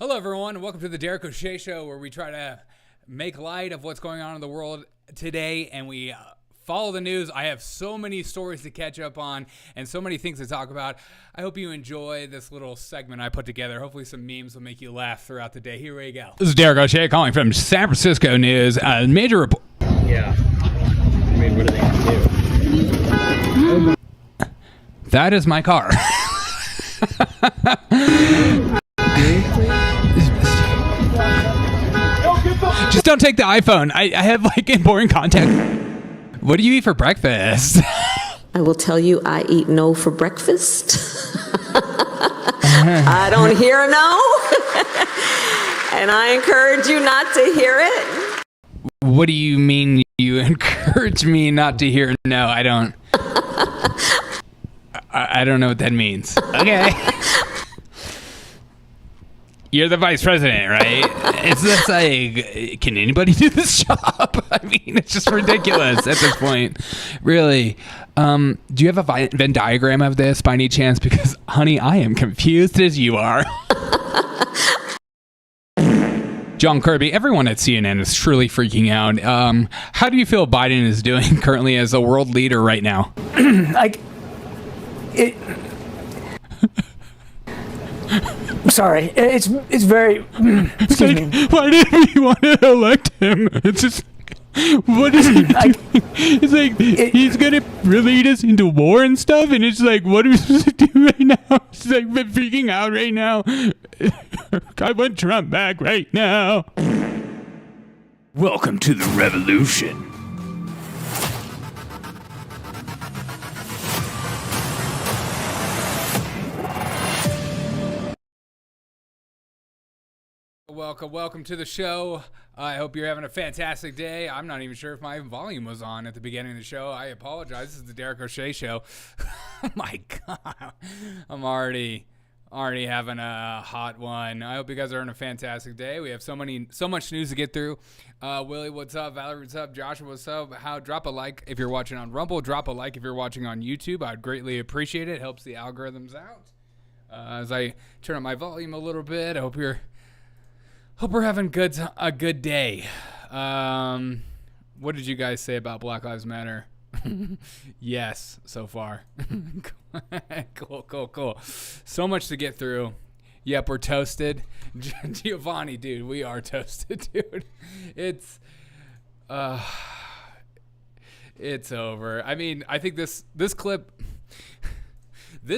Hello, everyone, and welcome to the Derek O'Shea Show, where we try to make light of what's going on in the world today, and we follow the news. I have so many stories to catch up on and so many things to talk about. I hope you enjoy this little segment I put together. Hopefully some memes will make you laugh throughout the day. Here we go. This is Derek O'Shea calling from San Francisco News. Major report. Yeah. I mean, what are they going to do? That is my car. Just don't take the iPhone. I have like important content. What do you eat for breakfast? I will tell you, I eat no for breakfast. I don't hear no. And I encourage you not to hear it. What do you mean you encourage me not to hear no? I don't. I don't know what that means. Okay. You're the vice president, right? It's just like, can anybody do this job? I mean, it's just ridiculous at this point. Really. Do you have a Venn diagram of this by any chance? Because, honey, I am confused as you are. John Kirby, everyone at CNN is truly freaking out. How do you feel Biden is doing currently as a world leader right now? Sorry, it's very. Excuse me. Why did we want to elect him? It's just, what is he doing? It's like he's gonna lead us into war and stuff, and it's like, what are we supposed to do right now? It's like we're freaking out right now. I want Trump back right now. Welcome to the revolution. Welcome to the show. I hope you're having a fantastic day. I'm not even sure if my volume was on at the beginning of the show. I apologize. This is the Derek O'Shea Show. Oh my God. I'm already having a hot one. I hope you guys are having a fantastic day. We have so much news to get through. Willie, what's up? Valerie, what's up? Joshua, what's up? Drop a like if you're watching on Rumble. Drop a like if you're watching on YouTube. I'd greatly appreciate it. Helps the algorithms out. As I turn up my volume a little bit, I hope we're having a good day. What did you guys say about Black Lives Matter? Yes, so far. Cool. So much to get through. Yep, we're toasted. Giovanni, dude, we are toasted, dude. It's over. I mean, I think this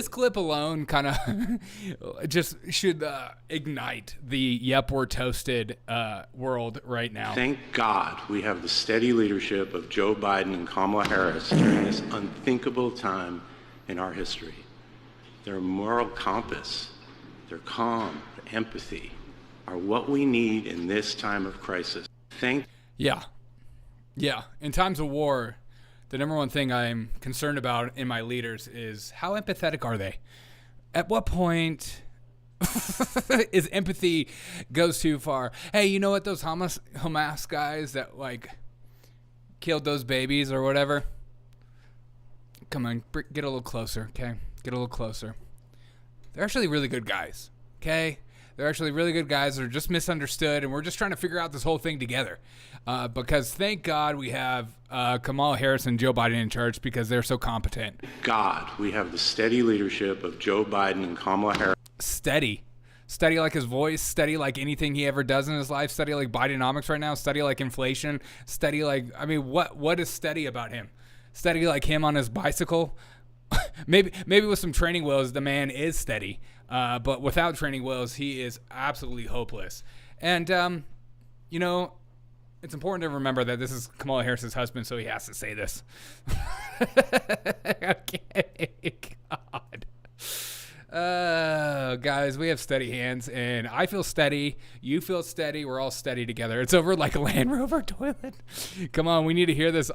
clip alone kind of just should ignite the yep, we're toasted world right now. Thank God we have the steady leadership of Joe Biden and Kamala Harris during this unthinkable time in our history. Their moral compass, their calm, their empathy are what we need in this time of crisis. Yeah. In times of war, the number one thing I'm concerned about in my leaders is how empathetic are they? At what point is empathy goes too far? Hey, you know what? Those Hamas guys that like killed those babies or whatever. Come on, get a little closer, okay? Get a little closer. They're actually really good guys, okay? They're actually really good guys that are just misunderstood, and we're just trying to figure out this whole thing together. Because thank God we have Kamala Harris and Joe Biden in charge because they're so competent. God, we have the steady leadership of Joe Biden and Kamala Harris. Steady like his voice, steady like anything he ever does in his life, steady like Bidenomics right now, steady like inflation, steady like, I mean, what is steady about him? Steady like him on his bicycle? maybe with some training wheels, the man is steady. But without training wheels, he is absolutely hopeless. And, it's important to remember that this is Kamala Harris's husband, so he has to say this. Okay, God. Guys, we have steady hands, and I feel steady. You feel steady. We're all steady together. It's over like a Land Rover toilet. Come on, we need to hear this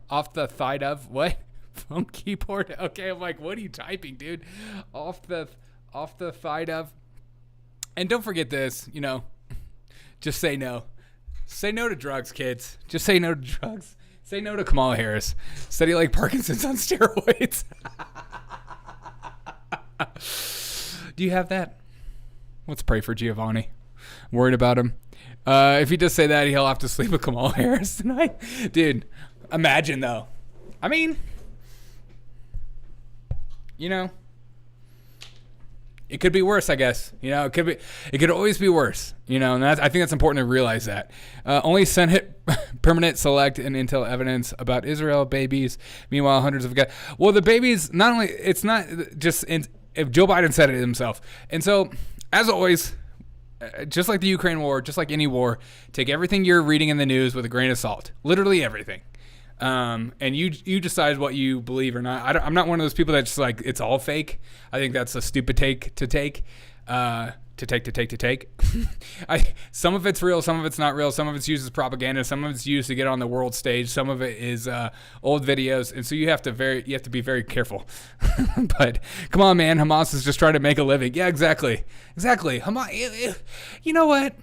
off the thigh of what? Phone keyboard. Okay, I'm like, what are you typing, dude? Off the thigh of. And don't forget this, just say no. Say no to drugs, kids. Just say no to drugs. Say no to Kamala Harris. Steady like Parkinson's on steroids. Do you have that? Let's pray for Giovanni. Worried about him. If he does say that, he'll have to sleep with Kamala Harris tonight. Dude, imagine though. I mean, you know, it could be worse, I guess. You know, it could always be worse. You know, and I think that's important to realize that. Only Senate permanent select and intel evidence about Israel babies. Meanwhile, hundreds of guys. Well, the babies, not only, it's not just, if Joe Biden said it himself. And so, as always, just like the Ukraine war, just like any war, take everything you're reading in the news with a grain of salt. Literally everything. And you decide what you believe or not. I'm not one of those people that's like, it's all fake. I think that's a stupid take to take. Some of it's real, some of it's not real, some of it's used as propaganda, some of it's used to get on the world stage, some of it is old videos, and so you have to be very careful. But come on, man, Hamas is just trying to make a living. Yeah, exactly. Hamas, you know what?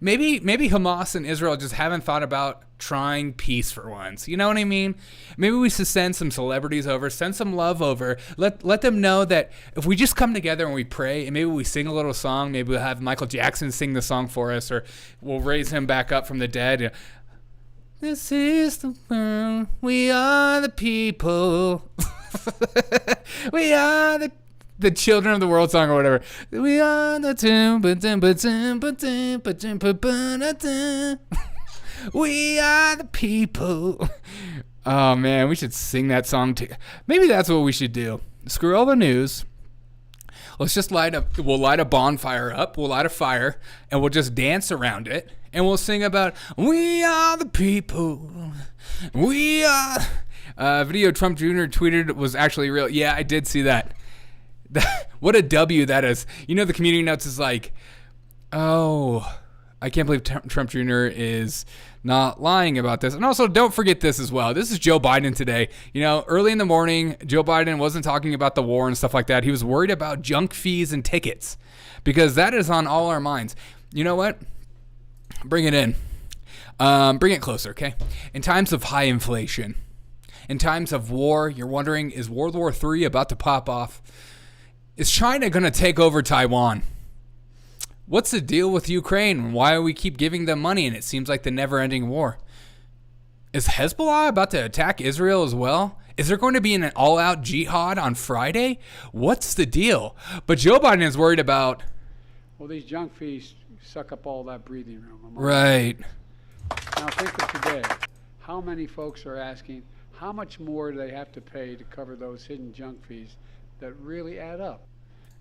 Maybe Hamas and Israel just haven't thought about trying peace for once. You know what I mean? Maybe we should send some celebrities over, send some love over. Let them know that if we just come together and we pray, and maybe we sing a little song, maybe we'll have Michael Jackson sing the song for us, or we'll raise him back up from the dead. This is the world. We are the people. We are the children of the world song or whatever. We are the we are the people. Oh man, we should sing that song too. Maybe that's what we should do. Screw all the news. Let's just we'll light a bonfire up. We'll light a fire and we'll just dance around it. And we'll sing about, we are the people. We are. Video Trump Jr. tweeted was actually real. Yeah, I did see that. What a W that is. You know, the community notes is like, oh, I can't believe Trump Jr. is not lying about this. And also, don't forget this as well. This is Joe Biden today. You know, early in the morning, Joe Biden wasn't talking about the war and stuff like that. He was worried about junk fees and tickets because that is on all our minds. You know what? Bring it in. Bring it closer, okay? In times of high inflation, in times of war, you're wondering, is World War III about to pop off? Is China going to take over Taiwan? What's the deal with Ukraine? Why do we keep giving them money and it seems like the never-ending war? Is Hezbollah about to attack Israel as well? Is there going to be an all-out jihad on Friday? What's the deal? But Joe Biden is worried about... Well, these junk fees suck up all that breathing room. Right. Now think of today. How many folks are asking, how much more do they have to pay to cover those hidden junk fees that really add up?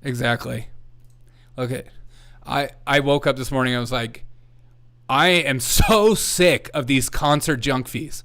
Exactly. Okay. I woke up this morning, I was like, I am so sick of these concert junk fees.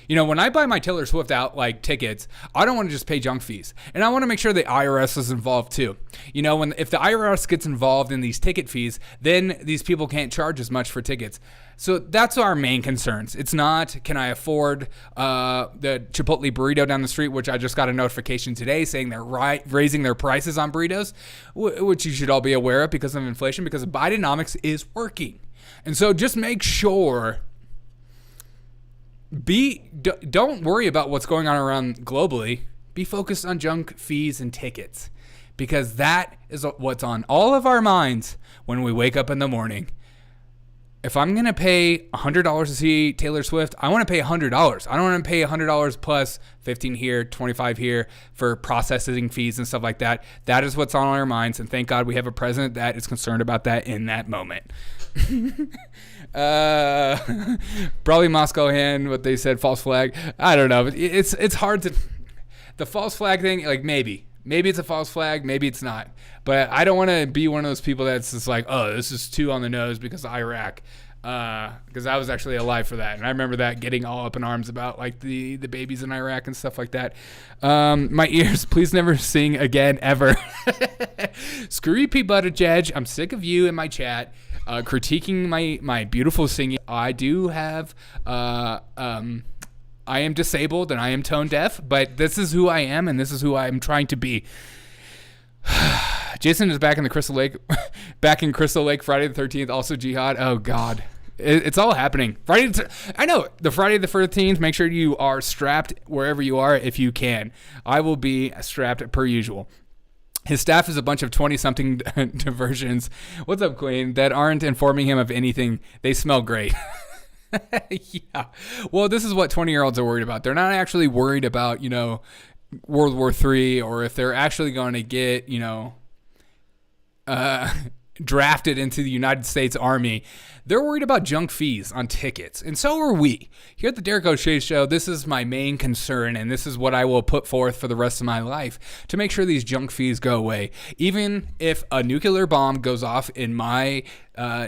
You know, when I buy my Taylor Swift out like tickets, I don't want to just pay junk fees. And I want to make sure the IRS is involved too. You know, if the IRS gets involved in these ticket fees, then these people can't charge as much for tickets. So that's our main concerns. It's not, can I afford the Chipotle burrito down the street, which I just got a notification today saying they're raising their prices on burritos, which you should all be aware of because of inflation, because Bidenomics is working. And so just make sure, don't worry about what's going on around globally. Be focused on junk fees and tickets, because that is what's on all of our minds when we wake up in the morning. If I'm going to pay $100 to see Taylor Swift, I want to pay $100. I don't want to pay $100 plus 15 here, 25 here for processing fees and stuff like that. That is what's on our minds. And thank God we have a president that is concerned about that in that moment. Probably Moscow hand, what they said, false flag. I don't know. It's hard to, the false flag thing, like maybe it's a false flag, maybe it's not. But I don't want to be one of those people that's just like, oh, this is too on the nose because of Iraq. Because I was actually alive for that. And I remember that, getting all up in arms about like the babies in Iraq and stuff like that. My ears, please never sing again, ever. Screw you, Pete Buttigieg. I'm sick of you in my chat critiquing my beautiful singing. I do have... I am disabled and I am tone deaf, but this is who I am and this is who I'm trying to be. Jason is back in Crystal Lake Friday the 13th, also Jihad. Oh God, it's all happening. I know, the Friday the 13th, make sure you are strapped wherever you are if you can. I will be strapped per usual. His staff is a bunch of 20-something diversions. What's up, Queen? That aren't informing him of anything. They smell great. Yeah. Well, this is what 20-year-olds are worried about. They're not actually worried about, World War III, or if they're actually going to get, drafted into the United States Army. They're worried about junk fees on tickets, and so are we. Here at the Derek O'Shea Show, this is my main concern, and this is what I will put forth for the rest of my life, to make sure these junk fees go away. Even if a nuclear bomb goes off in my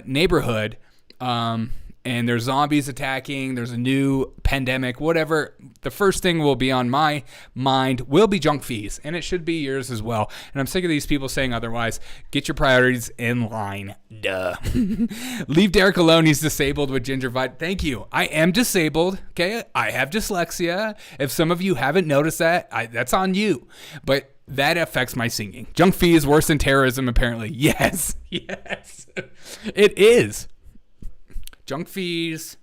neighborhood, and there's zombies attacking, there's a new pandemic, whatever, the first thing will be on my mind will be junk fees, and it should be yours as well. And I'm sick of these people saying otherwise. Get your priorities in line. Duh. Leave Derek alone. He's disabled with gingivitis. Thank you. I am disabled, okay? I have dyslexia. If some of you haven't noticed that, that's on you. But that affects my singing. Junk fee is worse than terrorism, apparently. Yes. Yes. It is. Junk fees,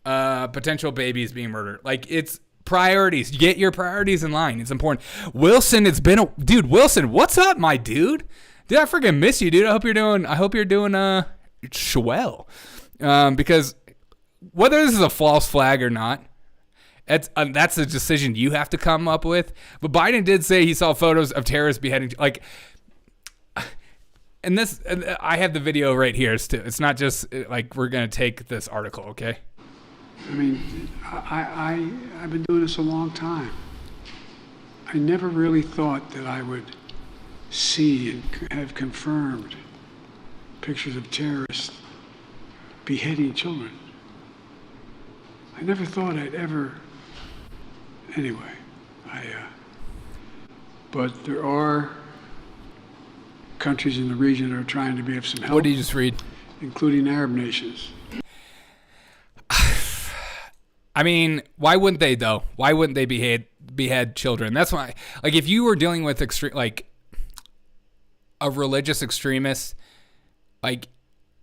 potential babies being murdered. Like, it's priorities. Get your priorities in line. It's important. Wilson, dude, Wilson, what's up, my dude? Dude, I freaking miss you, dude. I hope you're doing swell. Because whether this is a false flag or not, that's a decision you have to come up with. But Biden did say he saw photos of terrorists beheading, like, and this, I have the video right here. It's not just like we're going to take this article, okay? I mean, I've been doing this a long time. I never really thought that I would see and have confirmed pictures of terrorists beheading children. I never thought I'd ever, anyway, but there are countries in the region that are trying to be of some help. What did you just read? Including Arab nations. I mean, why wouldn't they, though? Why wouldn't they behead children? That's why, like, if you were dealing with a religious extremist, like,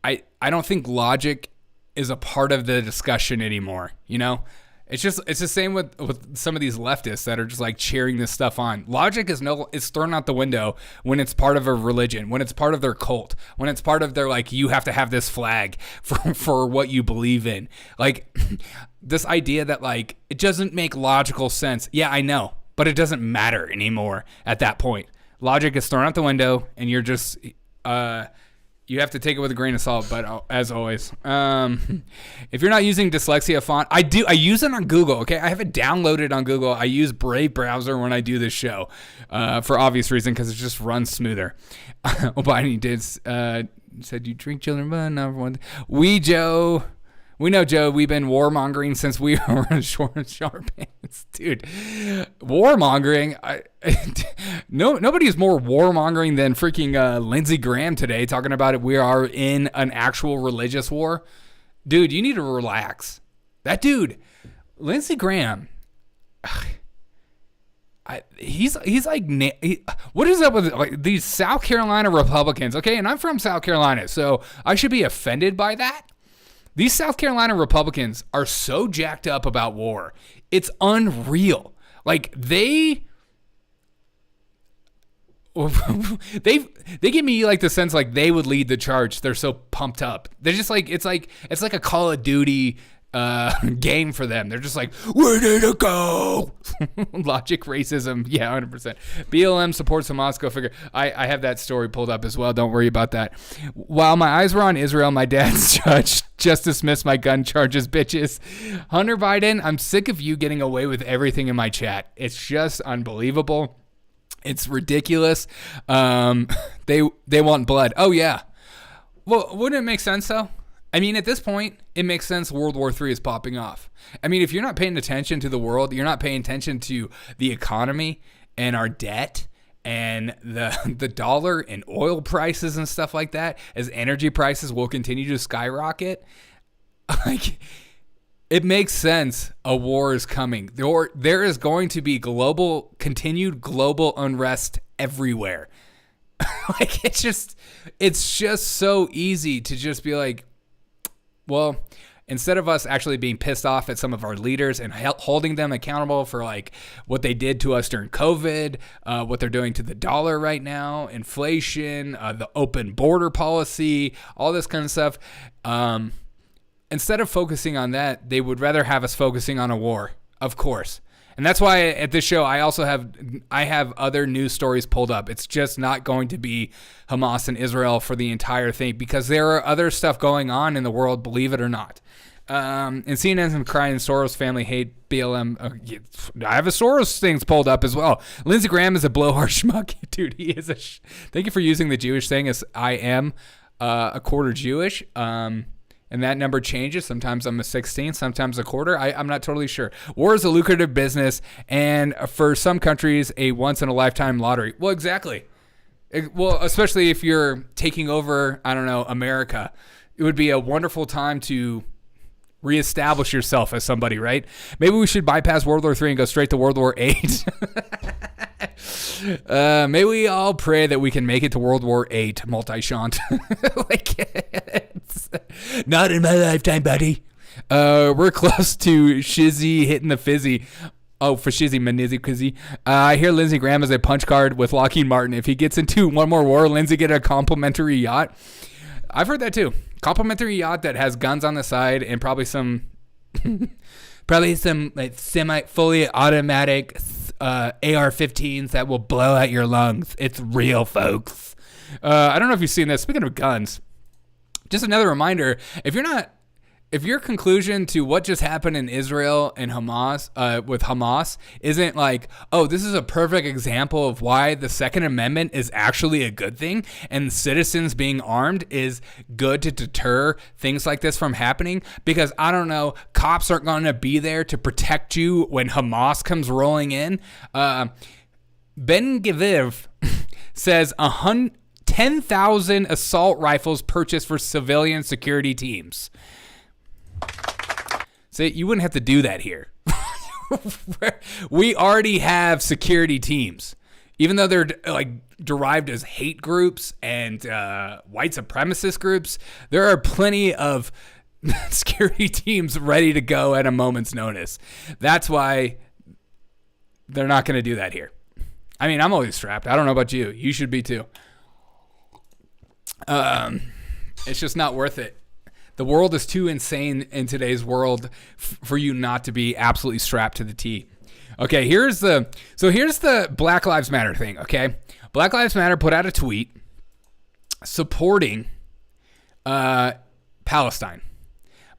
I don't think logic is a part of the discussion anymore, It's the same with some of these leftists that are just like cheering this stuff on. Logic is thrown out the window when it's part of a religion, when it's part of their cult, when it's part of their, like, you have to have this flag for what you believe in. Like, this idea that, like, it doesn't make logical sense. Yeah, I know, but it doesn't matter anymore at that point. Logic is thrown out the window, and you're just you have to take it with a grain of salt, but as always, if you're not using dyslexia font, I use it on Google, okay? I have it downloaded on Google. I use Brave browser when I do this show for obvious reason, because it just runs smoother. Biden did said you drink children, but number one. We know, Joe, we've been warmongering since we were in short pants. Dude, warmongering? Nobody's more warmongering than freaking Lindsey Graham today, talking about it. We are in an actual religious war. Dude, you need to relax. That dude, Lindsey Graham, he's like, what is up with like these South Carolina Republicans? Okay, and I'm from South Carolina, so I should be offended by that. These South Carolina Republicans are so jacked up about war. It's unreal. Like, they give me like the sense like they would lead the charge. They're so pumped up. They're just like, it's like a Call of Duty game for them. They're just like, where did it go? Logic, racism. Yeah, 100%. BLM supports Hamas. Go figure. I have that story pulled up as well. Don't worry about that. While my eyes were on Israel, my dad's judge just dismissed my gun charges, bitches. Hunter Biden, I'm sick of you getting away with everything in my chat. It's just unbelievable. It's ridiculous. They want blood. Oh, yeah. Well, wouldn't it make sense, though? I mean, at this point, it makes sense World War III is popping off. I mean, if you're not paying attention to the world, you're not paying attention to the economy and our debt and the dollar and oil prices and stuff like that, as energy prices will continue to skyrocket, like, it makes sense a war is coming. There is going to be continued global unrest everywhere. Like, it's just so easy to just be like, well, instead of us actually being pissed off at some of our leaders and holding them accountable for like what they did to us during COVID, what they're doing to the dollar right now, inflation, the open border policy, all this kind of stuff. Instead of focusing on that, they would rather have us focusing on a war, of course. And that's why at this show, I have other news stories pulled up. It's just not going to be Hamas and Israel for the entire thing, because there are other stuff going on in the world, believe it or not. And CNN's been crying, Soros family hate BLM. I have a Soros things pulled up as well. Lindsey Graham is a blowhard schmuck. Dude, he is thank you for using the Jewish thing, as I am a quarter Jewish. And that number changes. Sometimes I'm a 16th, sometimes a quarter. I'm not totally sure. War is a lucrative business, and for some countries, a once-in-a-lifetime lottery. Well, exactly. Well, especially if you're taking over, I don't know, America. It would be a wonderful time to reestablish yourself as somebody, right? Maybe we should bypass World War III and go straight to World War VIII. May we all pray that we can make it to World War VIII, multi-shant. Not in my lifetime, buddy. We're close to Shizzy hitting the fizzy. Oh, for Shizzy, Manizzy, Quizzy. I hear Lindsey Graham is a punch card with Lockheed Martin. If he gets into one more war, Lindsey get a complimentary yacht. I've heard that too. Complimentary yacht that has guns on the side and probably some like fully automatic AR-15s that will blow out your lungs. It's real, folks. I don't know if you've seen this. Speaking of guns, just another reminder: if your conclusion to what just happened in Israel and Hamas, with Hamas, isn't like, oh, this is a perfect example of why the Second Amendment is actually a good thing, and citizens being armed is good to deter things like this from happening, because, I don't know, cops aren't going to be there to protect you when Hamas comes rolling in. Ben Gvir says 10,000 assault rifles purchased for civilian security teams. So you wouldn't have to do that here. We already have security teams. Even though they're like derived as hate groups and white supremacist groups, there are plenty of security teams ready to go at a moment's notice. That's why they're not going to do that here. I mean, I'm always strapped. I don't know about you. You should be too. It's just not worth it. The world is too insane in today's world for you not to be absolutely strapped to the T. Okay, here's the Black Lives Matter thing, okay? Black Lives Matter put out a tweet supporting Palestine.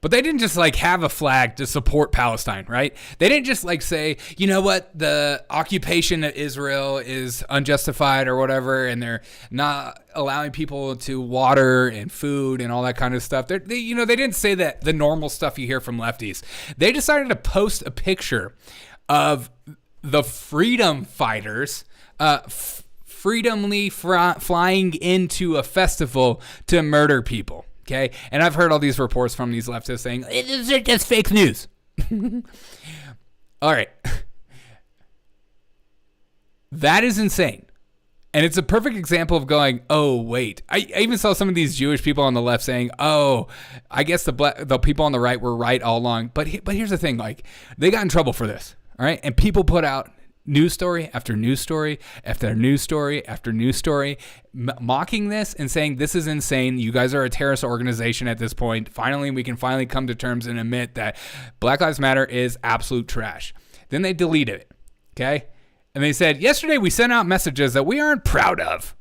But they didn't just like have a flag to support Palestine, right? They didn't just like say, you know what, the occupation of Israel is unjustified or whatever, and they're not allowing people to water and food and all that kind of stuff. They didn't say that the normal stuff you hear from lefties. They decided to post a picture of the freedom fighters freedomly flying into a festival to murder people. Okay, and I've heard all these reports from these leftists saying, these are just fake news. All right. That is insane. And it's a perfect example of going, oh, wait. I even saw some of these Jewish people on the left saying, oh, I guess the people on the right were right all along. But here's the thing, like, they got in trouble for this, all right? And people put out news story after news story after news story after news story, mocking this and saying this is insane. You guys are a terrorist organization at this point. Finally, we can come to terms and admit that Black Lives Matter is absolute trash. Then they deleted it, okay? And they said, yesterday we sent out messages that we aren't proud of.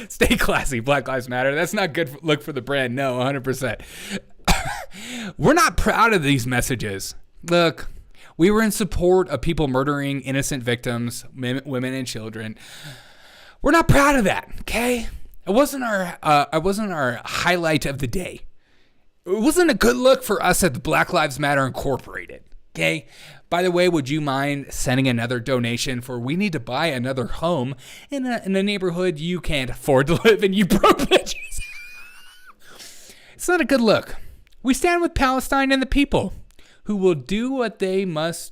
Stay classy, Black Lives Matter. That's not good look for the brand. No, 100%. We're not proud of these messages. Look, we were in support of people murdering innocent victims, women and children. We're not proud of that, okay? It wasn't our highlight of the day. It wasn't a good look for us at the Black Lives Matter Incorporated, okay? By the way, would you mind sending another donation for we need to buy another home in a neighborhood you can't afford to live in, you broke bitches? It's not a good look. We stand with Palestine and the people who will do what they must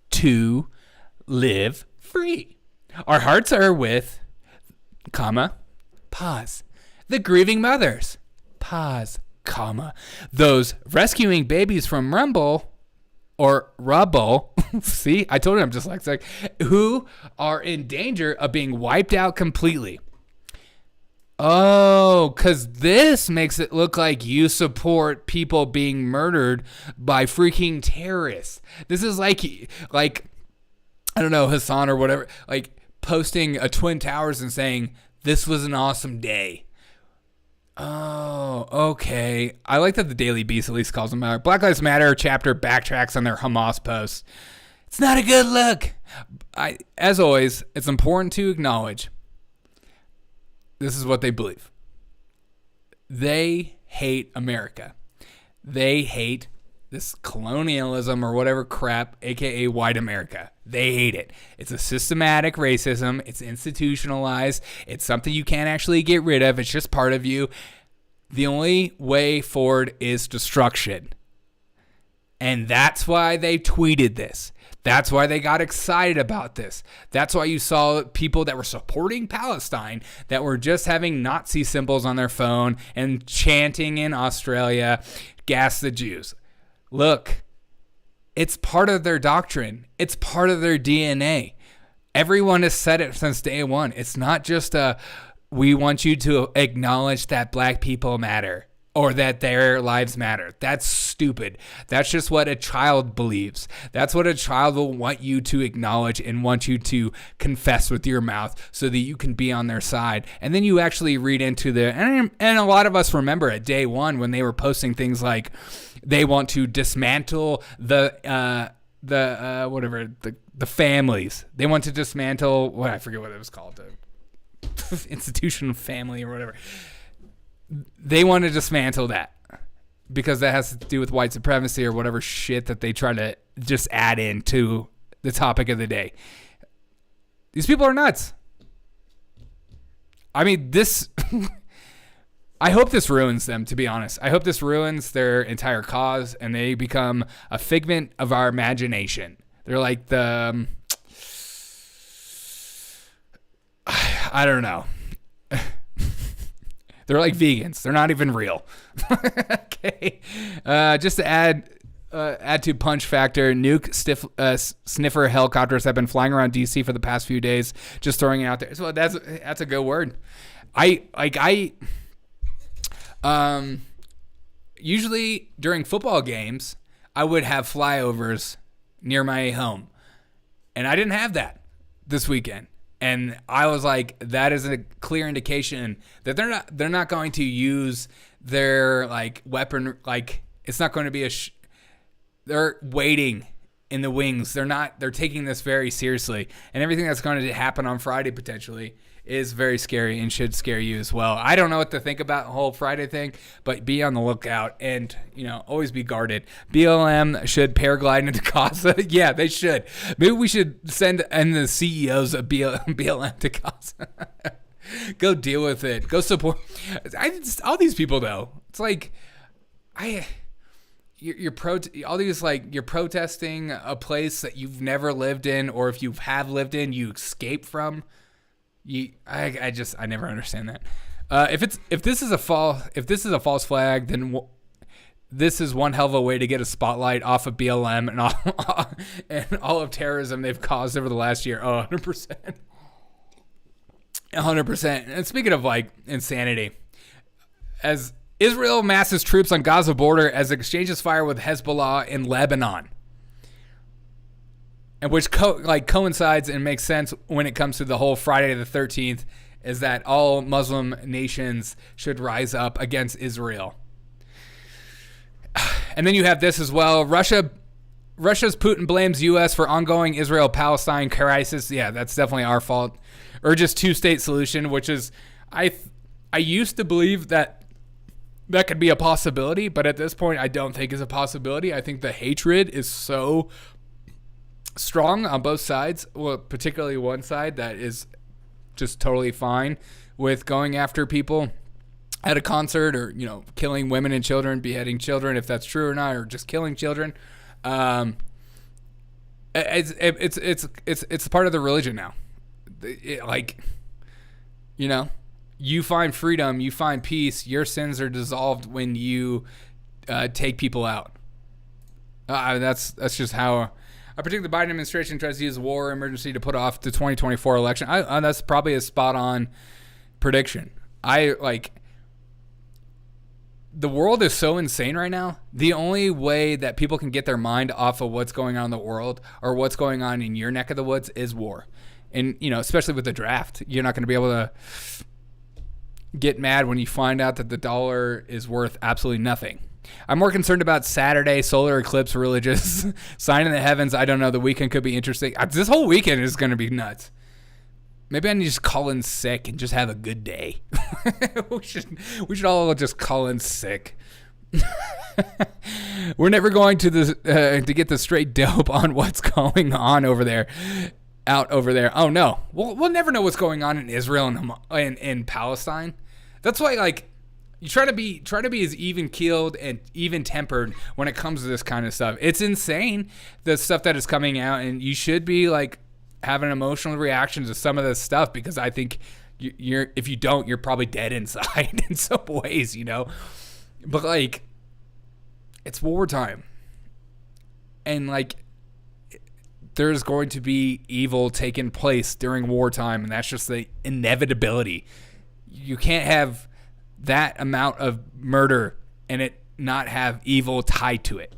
to live free. Our hearts are with, pause, the grieving mothers, pause, comma, those rescuing babies from Rumble or rubble, see, I told you I'm dyslexic, who are in danger of being wiped out completely. Oh, because this makes it look like you support people being murdered by freaking terrorists. This is like I don't know, Hassan or whatever, like posting a Twin Towers and saying, this was an awesome day. Oh, okay. I like that the Daily Beast at least calls them out. Black Lives Matter chapter backtracks on their Hamas posts. It's not a good look. As always, it's important to acknowledge this is what they believe. They hate America. They hate this colonialism or whatever crap, aka white America. They hate it. It's a systematic racism. It's institutionalized. It's something you can't actually get rid of. It's just part of you. The only way forward is destruction. And that's why they tweeted this. That's why they got excited about this. That's why you saw people that were supporting Palestine that were just having Nazi symbols on their phone and chanting in Australia, gas the Jews. Look, it's part of their doctrine. It's part of their DNA. Everyone has said it since day one. It's not just we want you to acknowledge that black people matter or that their lives matter. That's stupid. That's just what a child believes. That's what a child will want you to acknowledge and want you to confess with your mouth so that you can be on their side. And then you actually read into and a lot of us remember at day one when they were posting things like they want to dismantle the families. They want to dismantle I forget what it was called, the institution of family or whatever. They want to dismantle that because that has to do with white supremacy or whatever shit that they try to just add into the topic of the day. These people are nuts. I mean, I hope this ruins them, to be honest. I hope this ruins their entire cause and they become a figment of our imagination. They're like I don't know. They're like vegans. They're not even real. Okay. Just to add to punch factor, sniffer helicopters have been flying around DC for the past few days. Just throwing it out there. So that's a good word. Usually during football games, I would have flyovers near my home, and I didn't have that this weekend. And I was like, that is a clear indication that they're not going to use their like weapon. Like it's not going to be they're waiting in the wings. They're taking this very seriously, and everything that's going to happen on Friday potentially is very scary and should scare you as well. I don't know what to think about the whole Friday thing, but be on the lookout and, always be guarded. BLM should paraglide into Gaza. Yeah, they should. Maybe we should send the CEOs of BLM to Gaza. Go deal with it. Go support. All these people, though, it's like, you're protesting a place that you've never lived in, or if you have lived in, you escape from. I never understand that. If this is a false flag, then this is one hell of a way to get a spotlight off of BLM and all of terrorism they've caused over the last year. Oh, 100%. 100%. And speaking of like insanity, as Israel masses troops on Gaza border as it exchanges fire with Hezbollah in Lebanon. And which coincides and makes sense when it comes to the whole Friday the 13th, is that all Muslim nations should rise up against Israel. And then you have this as well. Russia's Putin blames U.S. for ongoing Israel-Palestine crisis. Yeah, that's definitely our fault. Urges two-state solution, which is, I used to believe that could be a possibility, but at this point I don't think is a possibility. I think the hatred is so strong on both sides, well, particularly one side that is just totally fine with going after people at a concert or, killing women and children, beheading children, if that's true or not, or just killing children. It's part of the religion now. you find freedom, you find peace, your sins are dissolved when you take people out. That's just how I predict the Biden administration tries to use war emergency to put off the 2024 election. That's probably a spot on prediction. The world is so insane right now. The only way that people can get their mind off of what's going on in the world or what's going on in your neck of the woods is war. And, especially with the draft, you're not going to be able to get mad when you find out that the dollar is worth absolutely nothing. I'm more concerned about Saturday solar eclipse religious sign in the heavens. I don't know. The weekend could be interesting. This whole weekend is going to be nuts. Maybe I need to just call in sick and just have a good day. we should all just call in sick. We're never going to get the straight dope on what's going on over there. Out over there. Oh no. We'll never know what's going on in Israel and in Palestine. That's why you try to be as even keeled and even tempered when it comes to this kind of stuff. It's insane, the stuff that is coming out, and you should be have an emotional reaction to some of this stuff, because I think if you don't, you're probably dead inside in some ways, But it's wartime, and there's going to be evil taking place during wartime, and that's just the inevitability. You can't have that amount of murder and it not have evil tied to it.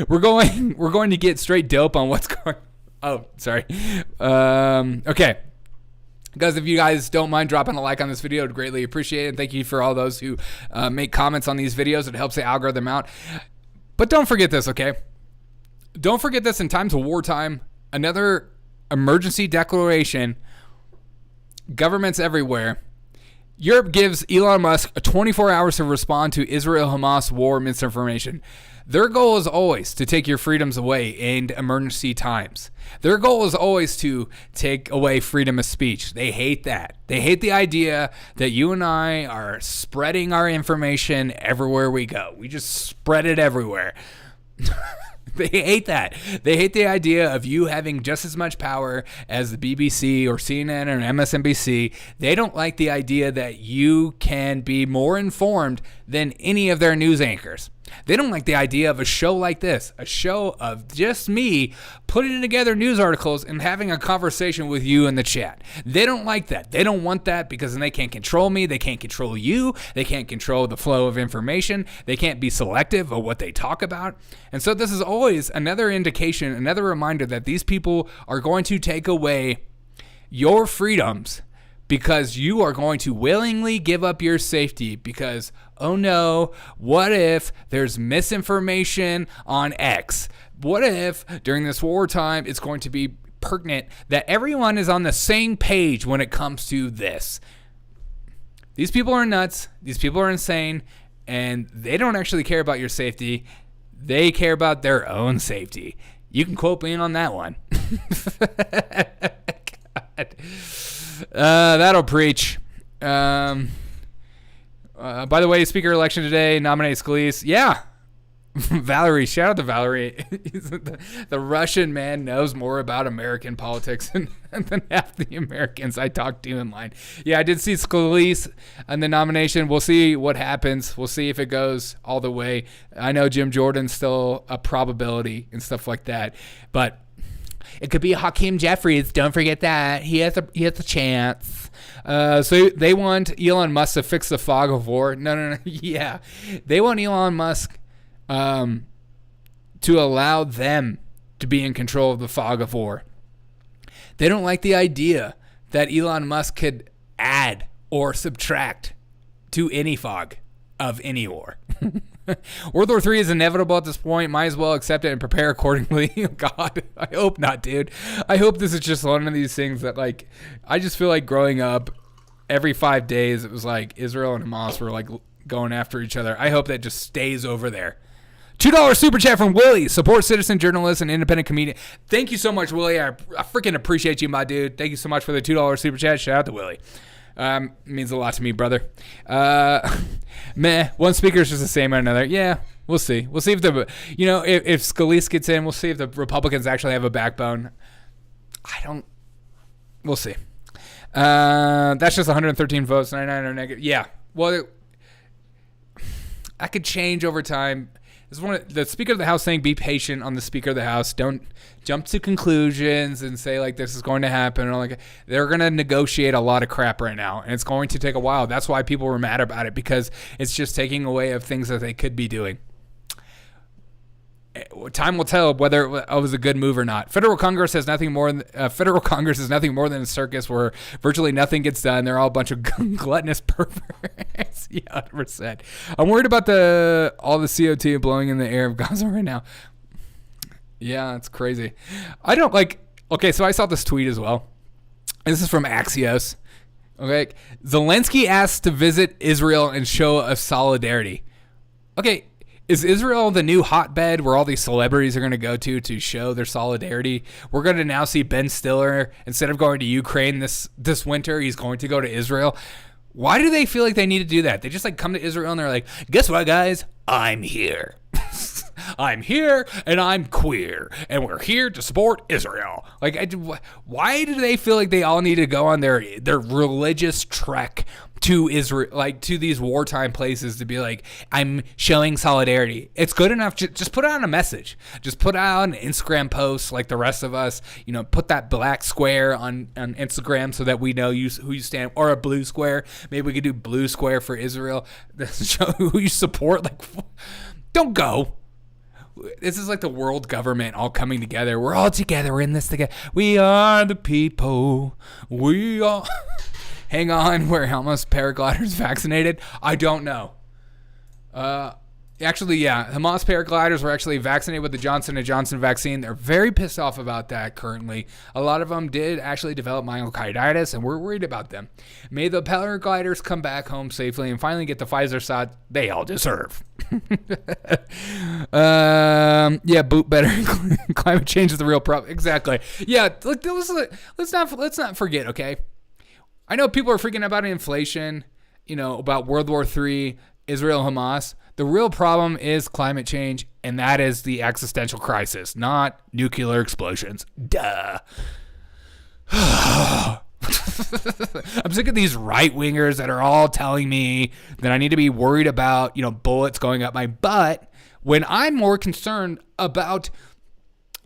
We're going to get straight dope on what's going. Oh, sorry. Okay. Guys, if you guys don't mind dropping a like on this video, I'd greatly appreciate it. And thank you for all those who make comments on these videos. It helps the algorithm out. But don't forget this, okay? Don't forget this in times of wartime. Another emergency declaration. Governments everywhere. Europe gives Elon Musk 24 hours to respond to Israel-Hamas war misinformation. Their goal is always to take your freedoms away in emergency times. Their goal is always to take away freedom of speech. They hate that. They hate the idea that you and I are spreading our information everywhere we go. We just spread it everywhere. They hate that. They hate the idea of you having just as much power as the BBC or CNN or MSNBC. They don't like the idea that you can be more informed than any of their news anchors. They don't like the idea of a show like this, a show of just me putting together news articles and having a conversation with you in the chat. They don't like that. They don't want that because then they can't control me. They can't control you. They can't control the flow of information. They can't be selective of what they talk about. And so this is always another indication, another reminder that these people are going to take away your freedoms because you are going to willingly give up your safety because, oh no, what if there's misinformation on X? What if during this wartime it's going to be pertinent that everyone is on the same page when it comes to this? These people are nuts. These people are insane. And they don't actually care about your safety. They care about their own safety. You can quote me on that one. God. That'll preach. By the way, speaker election today, nominate Scalise. Yeah. Valerie, shout out to Valerie. The Russian man knows more about American politics than half the Americans I talked to in line. Yeah, I did see Scalise in the nomination. We'll see what happens. We'll see if it goes all the way. I know Jim Jordan's still a probability and stuff like that, but it could be Hakeem Jeffries. Don't forget that. He has a chance. So they want Elon Musk to fix the fog of war. No. Yeah. They want Elon Musk to allow them to be in control of the fog of war. They don't like the idea that Elon Musk could add or subtract to any fog of any war. World War III is inevitable at this point. Might as well accept it and prepare accordingly. God, I hope not, dude. I hope this is just one of these things that, I just feel like growing up, every 5 days, it was like Israel and Hamas were, going after each other. I hope that just stays over there. $2 super chat from Willie. Support citizen journalist and independent comedian. Thank you so much, Willie. I freaking appreciate you, my dude. Thank you so much for the $2 super chat. Shout out to Willie. Means a lot to me, brother. One speaker is just the same as another. Yeah, we'll see. We'll see if if Scalise gets in, we'll see if the Republicans actually have a backbone. We'll see. That's just 113 votes, 99 are negative. Yeah. Well, I could change over time. This is the Speaker of the House saying be patient on the Speaker of the House. Don't jump to conclusions and say like this is going to happen. Or like they're going to negotiate a lot of crap right now, and it's going to take a while. That's why people were mad about it, because it's just taking away of things that they could be doing. Time will tell whether it was a good move or not. Federal Congress is nothing more than a circus where virtually nothing gets done. They're all a bunch of gluttonous perverts. Yeah, 100%. I'm worried about all the CO2 blowing in the air of Gaza right now. Yeah, it's crazy. I don't like. Okay, so I saw this tweet as well. This is from Axios. Okay, Zelensky asked to visit Israel and show of solidarity. Okay. Is Israel the new hotbed where all these celebrities are going to go to show their solidarity? We're going to now see Ben Stiller, instead of going to Ukraine this winter, he's going to go to Israel. Why do they feel like they need to do that? They just like come to Israel and they're like, guess what, guys? I'm here. I'm here and I'm queer and we're here to support Israel. Like, why do they feel like they all need to go on their religious trek to Israel, like to these wartime places to be like, I'm showing solidarity? It's good enough. Just put out a message. Just put out an Instagram post like the rest of us. You know, put that black square on Instagram so that we know who you stand, or a blue square. Maybe we could do blue square for Israel. Show who you support. Like, don't go. This is like the world government all coming together. We're all together. We're in this together. We are the people. We are. Hang on, were Hamas paragliders vaccinated? I don't know. Actually, yeah, Hamas paragliders were actually vaccinated with the Johnson & Johnson vaccine. They're very pissed off about that currently. A lot of them did actually develop myocarditis, and we're worried about them. May the paragliders come back home safely and finally get the Pfizer shot they all deserve. Yeah, boot better. Climate change is the real problem. Exactly. Yeah, look, let's not forget, okay? I know people are freaking about inflation, about World War III, Israel, Hamas. The real problem is climate change, and that is the existential crisis, not nuclear explosions. Duh. I'm sick of these right-wingers that are all telling me that I need to be worried about, bullets going up my butt, when I'm more concerned about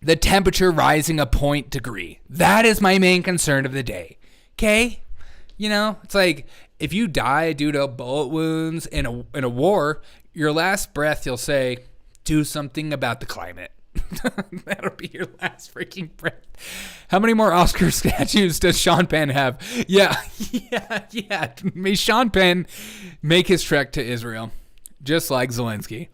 the temperature rising a 0.1 degree. That is my main concern of the day. Okay? It's like if you die due to bullet wounds in a war, your last breath you'll say, do something about the climate. That'll be your last freaking breath. How many more Oscar statues does Sean Penn have? Yeah. May Sean Penn make his trek to Israel, just like Zelensky.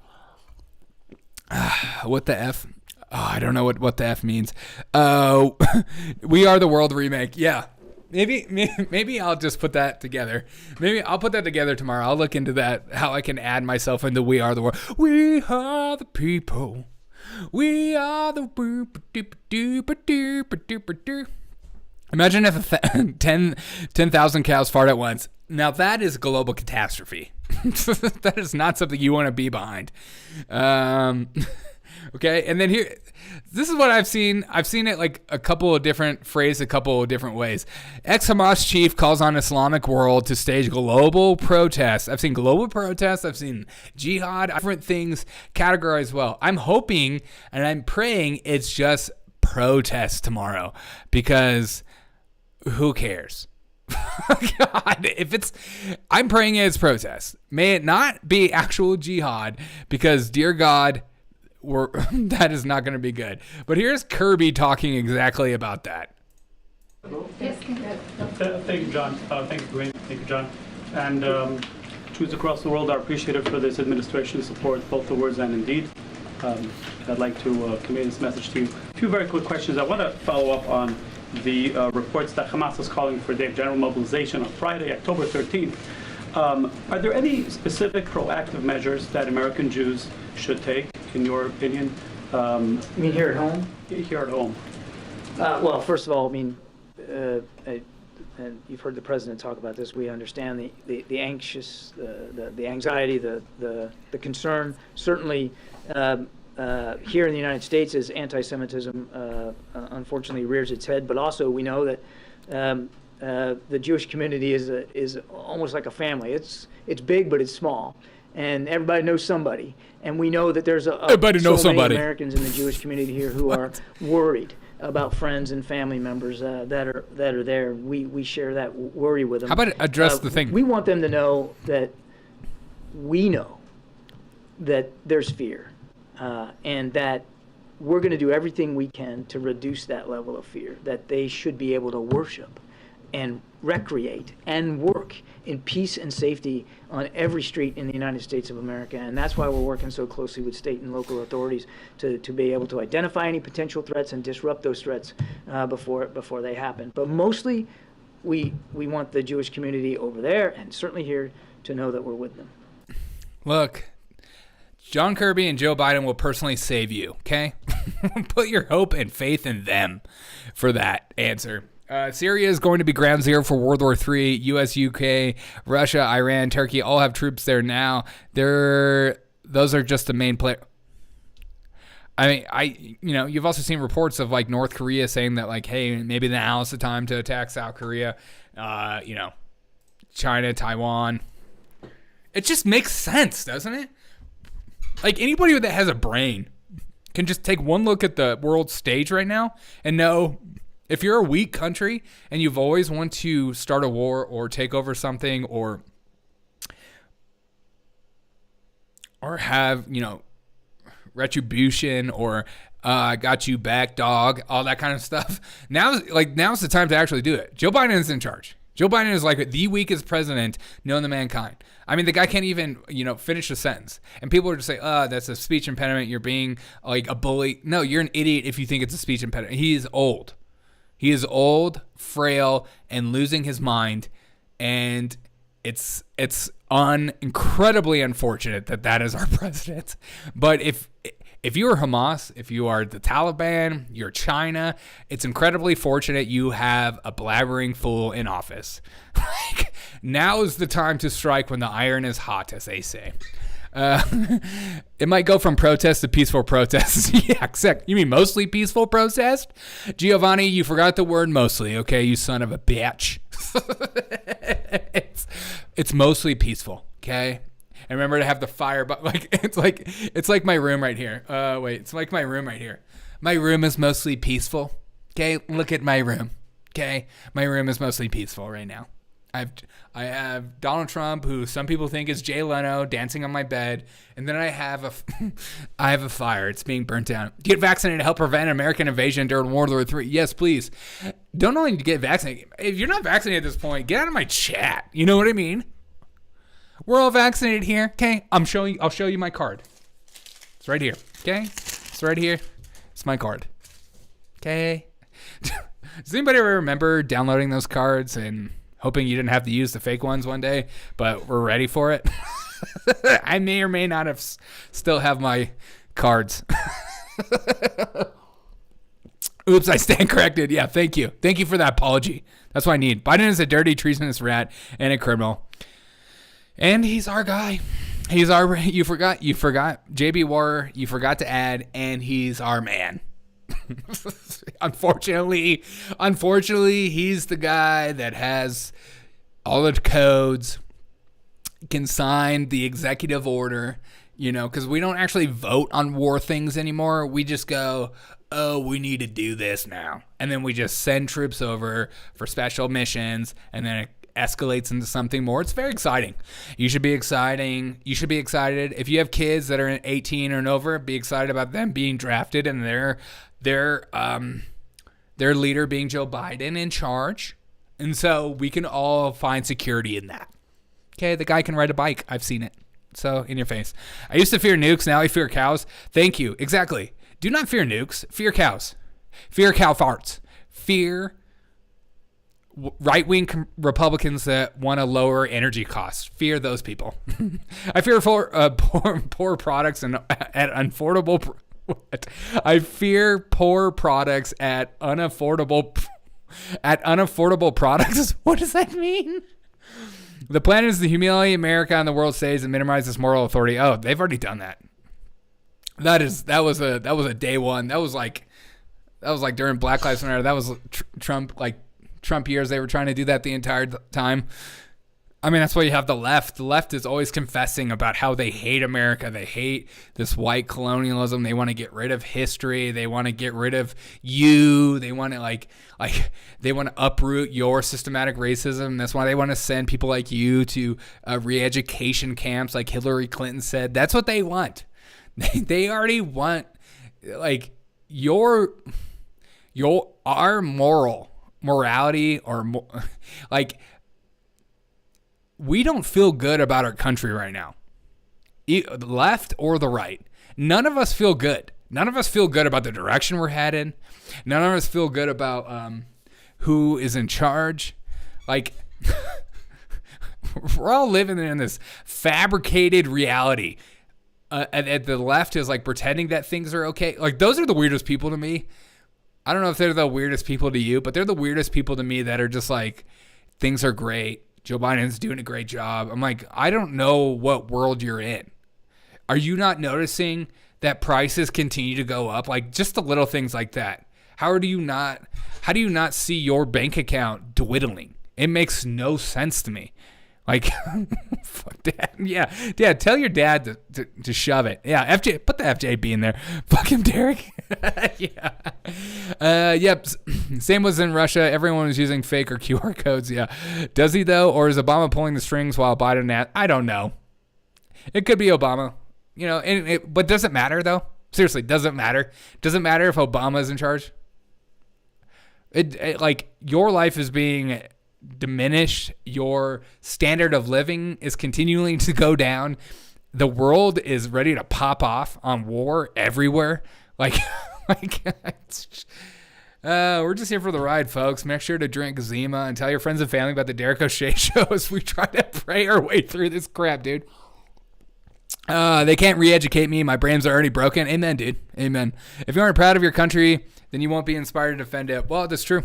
What the F? Oh, I don't know what the F means. We Are the World remake. Yeah. Maybe I'll just put that together. Maybe I'll put that together tomorrow. I'll look into that, how I can add myself into We Are the World. We are the people. We are the... Imagine if 10,000 cows fart at once. Now that is global catastrophe. That is not something you want to be behind. Okay, and then here, this is what I've seen. I've seen it like a couple of different ways. Ex-Hamas chief calls on Islamic world to stage global protests. I've seen global protests. I've seen jihad, different things categorized well. I'm hoping and I'm praying it's just protest tomorrow, because who cares? God, I'm praying it's protest. May it not be actual jihad, because dear God, that is not going to be good. But here's Kirby talking exactly about that. Yes, thank you, John. Thank you, Dwayne. Thank you, John. And Jews across the world are appreciative for this administration's support, both the words and indeed. I'd like to convey this message to you. A few very quick questions. I want to follow up on the reports that Hamas is calling for their general mobilization on Friday, October 13th. Are there any specific proactive measures that American Jews should take, in your opinion? You mean here at home? Here at home. Well, first of all, and you've heard the president talk about this. We understand the anxious, the anxiety, the concern. Certainly, here in the United States, as anti-Semitism unfortunately rears its head, but also we know that the Jewish community is almost like a family. It's big, but it's small, and everybody knows somebody. And we know that there's Everybody knows somebody. many Americans in the Jewish community here who are worried about friends and family members that are there. We share that worry with them. How about address the thing? We want them to know that we know that there's fear, and that we're going to do everything we can to reduce that level of fear, that they should be able to worship and recreate and work in peace and safety on every street in the United States of America. And that's why we're working so closely with state and local authorities to be able to identify any potential threats and disrupt those threats before they happen. But mostly, we want the Jewish community over there and certainly here to know that we're with them. Look, John Kirby and Joe Biden will personally save you, okay? Put your hope and faith in them for that answer. Syria is going to be ground zero for World War III. U.S., UK, Russia, Iran, Turkey all have troops there now. Those are just the main players. I mean, you've also seen reports of like North Korea saying that like, hey, maybe now is the time to attack South Korea. China, Taiwan. It just makes sense, doesn't it? Like anybody that has a brain can just take one look at the world stage right now and know if you're a weak country and you've always wanted to start a war or take over something or have, retribution or got you back, dog, all that kind of stuff. Now's the time to actually do it. Joe Biden is in charge. Joe Biden is like the weakest president known to mankind. I mean, the guy can't even, finish a sentence. And people are just say, that's a speech impediment. You're being like a bully. No, you're an idiot if you think it's a speech impediment. He is old. He is old, frail, and losing his mind. And it's incredibly unfortunate that is our president. But if you are Hamas, if you are the Taliban, you're China, it's incredibly fortunate you have a blabbering fool in office. Like, now is the time to strike when the iron is hot, as they say. It might go from protest to peaceful protest. Yeah, exactly. You mean mostly peaceful protest? Giovanni, you forgot the word mostly, okay, you son of a bitch. It's mostly peaceful, okay? And remember to have the fire, but it's like my room right here. It's like my room right here. My room is mostly peaceful. Okay, look at my room. Okay, my room is mostly peaceful right now. I have Donald Trump, who some people think is Jay Leno, dancing on my bed, and then I have a fire. It's being burnt down. Get vaccinated to help prevent an American invasion during World War III. Yes, please. Don't only get vaccinated. If you're not vaccinated at this point, get out of my chat. You know what I mean? We're all vaccinated here. Okay, I'll show you my card. It's right here. Okay, it's right here. It's my card. Okay. Does anybody ever remember downloading those cards and hoping you didn't have to use the fake ones one day, but we're ready for it? I may or may not have still have my cards. Oops, I stand corrected. Yeah, thank you. Thank you for that apology. That's what I need. Biden is a dirty, treasonous rat and a criminal. And he's our guy. You forgot, JB War, you forgot to add, and he's our man. Unfortunately, he's the guy that has all the codes, can sign the executive order, because we don't actually vote on war things anymore. We just go, oh, we need to do this now. And then we just send troops over for special missions, and then it escalates into something more. It's very exciting. You should be excited. If you have kids that are 18 and over, be excited about them being drafted and their leader being Joe Biden in charge. And so we can all find security in that. Okay, the guy can ride a bike. I've seen it. So, in your face. I used to fear nukes. Now I fear cows. Thank you. Exactly. Do not fear nukes. Fear cows. Fear cow farts. Fear right-wing Republicans that want to lower energy costs. Fear those people. I fear poor products and at unaffordable. I fear poor products at unaffordable products. What does that mean? The plan is to humiliate America on the world stage and minimize its moral authority. Oh, they've already done that. That was a day one. That was like during Black Lives Matter. That was Trump like Trump years, they were trying to do that the entire time. I mean, that's why you have the left. The left is always confessing about how they hate America. They hate this white colonialism. They want to get rid of history. They want to get rid of you. They want to they want to uproot your systematic racism. That's why they want to send people like you to re-education camps, like Hillary Clinton said. That's what they want. They already want like our morality or like. We don't feel good about our country right now, the left or the right. None of us feel good. None of us feel good about the direction we're headed. None of us feel good about who is in charge. Like, we're all living in this fabricated reality. And the left is like pretending that things are okay. Like, those are the weirdest people to me. I don't know if they're the weirdest people to you, but they're the weirdest people to me that are just like, things are great. Joe Biden's doing a great job. I'm like, I don't know what world you're in. Are you not noticing that prices continue to go up? Like, just the little things like that. How do you not see your bank account dwindling? It makes no sense to me. Like, fuck dad. Yeah. Dad, tell your dad to shove it. Yeah. FJ, put the FJB in there. Fuck him, Derek. Yeah. Yep. Same was in Russia. Everyone was using fake or QR codes. Yeah. Does he though? Or is Obama pulling the strings while Biden I don't know. It could be Obama, you know, but does it matter though? Seriously, does it matter? Does it matter if Obama is in charge? It like your life is being diminished, your standard of living is continuing to go down, the world is ready to pop off on war everywhere. We're just here for the ride, folks. Make sure to drink Zima and tell your friends and family about the Derek O'Shea show as we try to pray our way through this crap, dude. They can't re-educate me. My brain's already broken. Amen, dude. Amen. If you aren't proud of your country, then you won't be inspired to defend it. Well, that's true.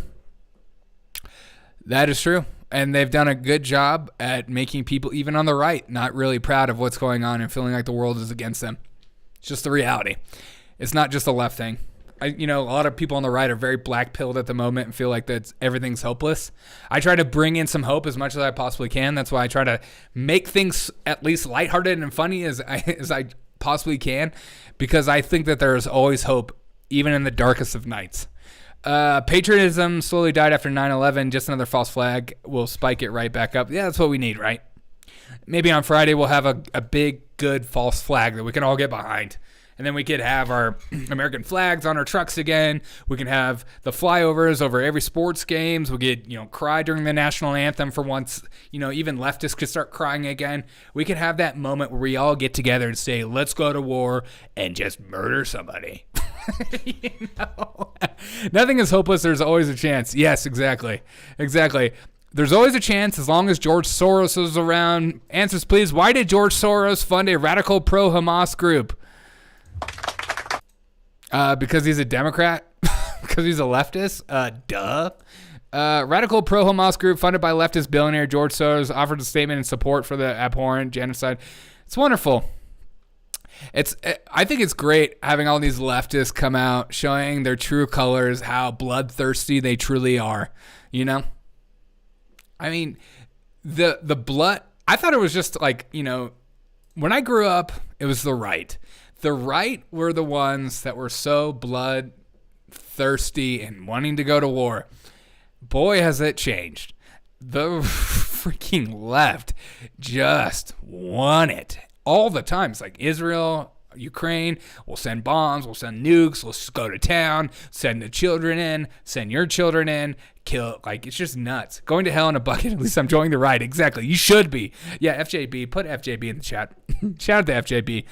That is true. And they've done a good job at making people, even on the right, not really proud of what's going on and feeling like the world is against them. It's just the reality. It's not just a left thing. A lot of people on the right are very black-pilled at the moment and feel like that everything's hopeless. I try to bring in some hope as much as I possibly can. That's why I try to make things at least lighthearted and funny as I possibly can, because I think that there is always hope, even in the darkest of nights. Patriotism slowly died after 9/11. Just another false flag. We'll spike it right back up. Yeah, that's what we need, right? Maybe on Friday we'll have a big, good false flag that we can all get behind. And then we could have our American flags on our trucks again. We can have the flyovers over every sports games. We could, cry during the national anthem for once. Even leftists could start crying again. We could have that moment where we all get together and say, let's go to war and just murder somebody. Nothing is hopeless. There's always a chance. Yes, exactly. There's always a chance as long as George Soros is around. Answers, please. Why did George Soros fund a radical pro-Hamas group? Because he's a Democrat? Because he's a leftist? Duh. Radical pro-Hamas group funded by leftist billionaire George Soros offered a statement in support for the abhorrent genocide. It's wonderful. I think it's great having all these leftists come out showing their true colors, how bloodthirsty they truly are. I mean, the blood. I thought it was just like, when I grew up, it was the right. The right were the ones that were so bloodthirsty and wanting to go to war. Boy, has it changed. The freaking left just want it all the time. It's like Israel, Ukraine, we'll send bombs, we'll send nukes, let's go to town, send the children in, send your children in, kill. Like, it's just nuts. Going to hell in a bucket. At least I'm joining the right. Exactly. You should be. Yeah, FJB. Put FJB in the chat. Shout out to FJB.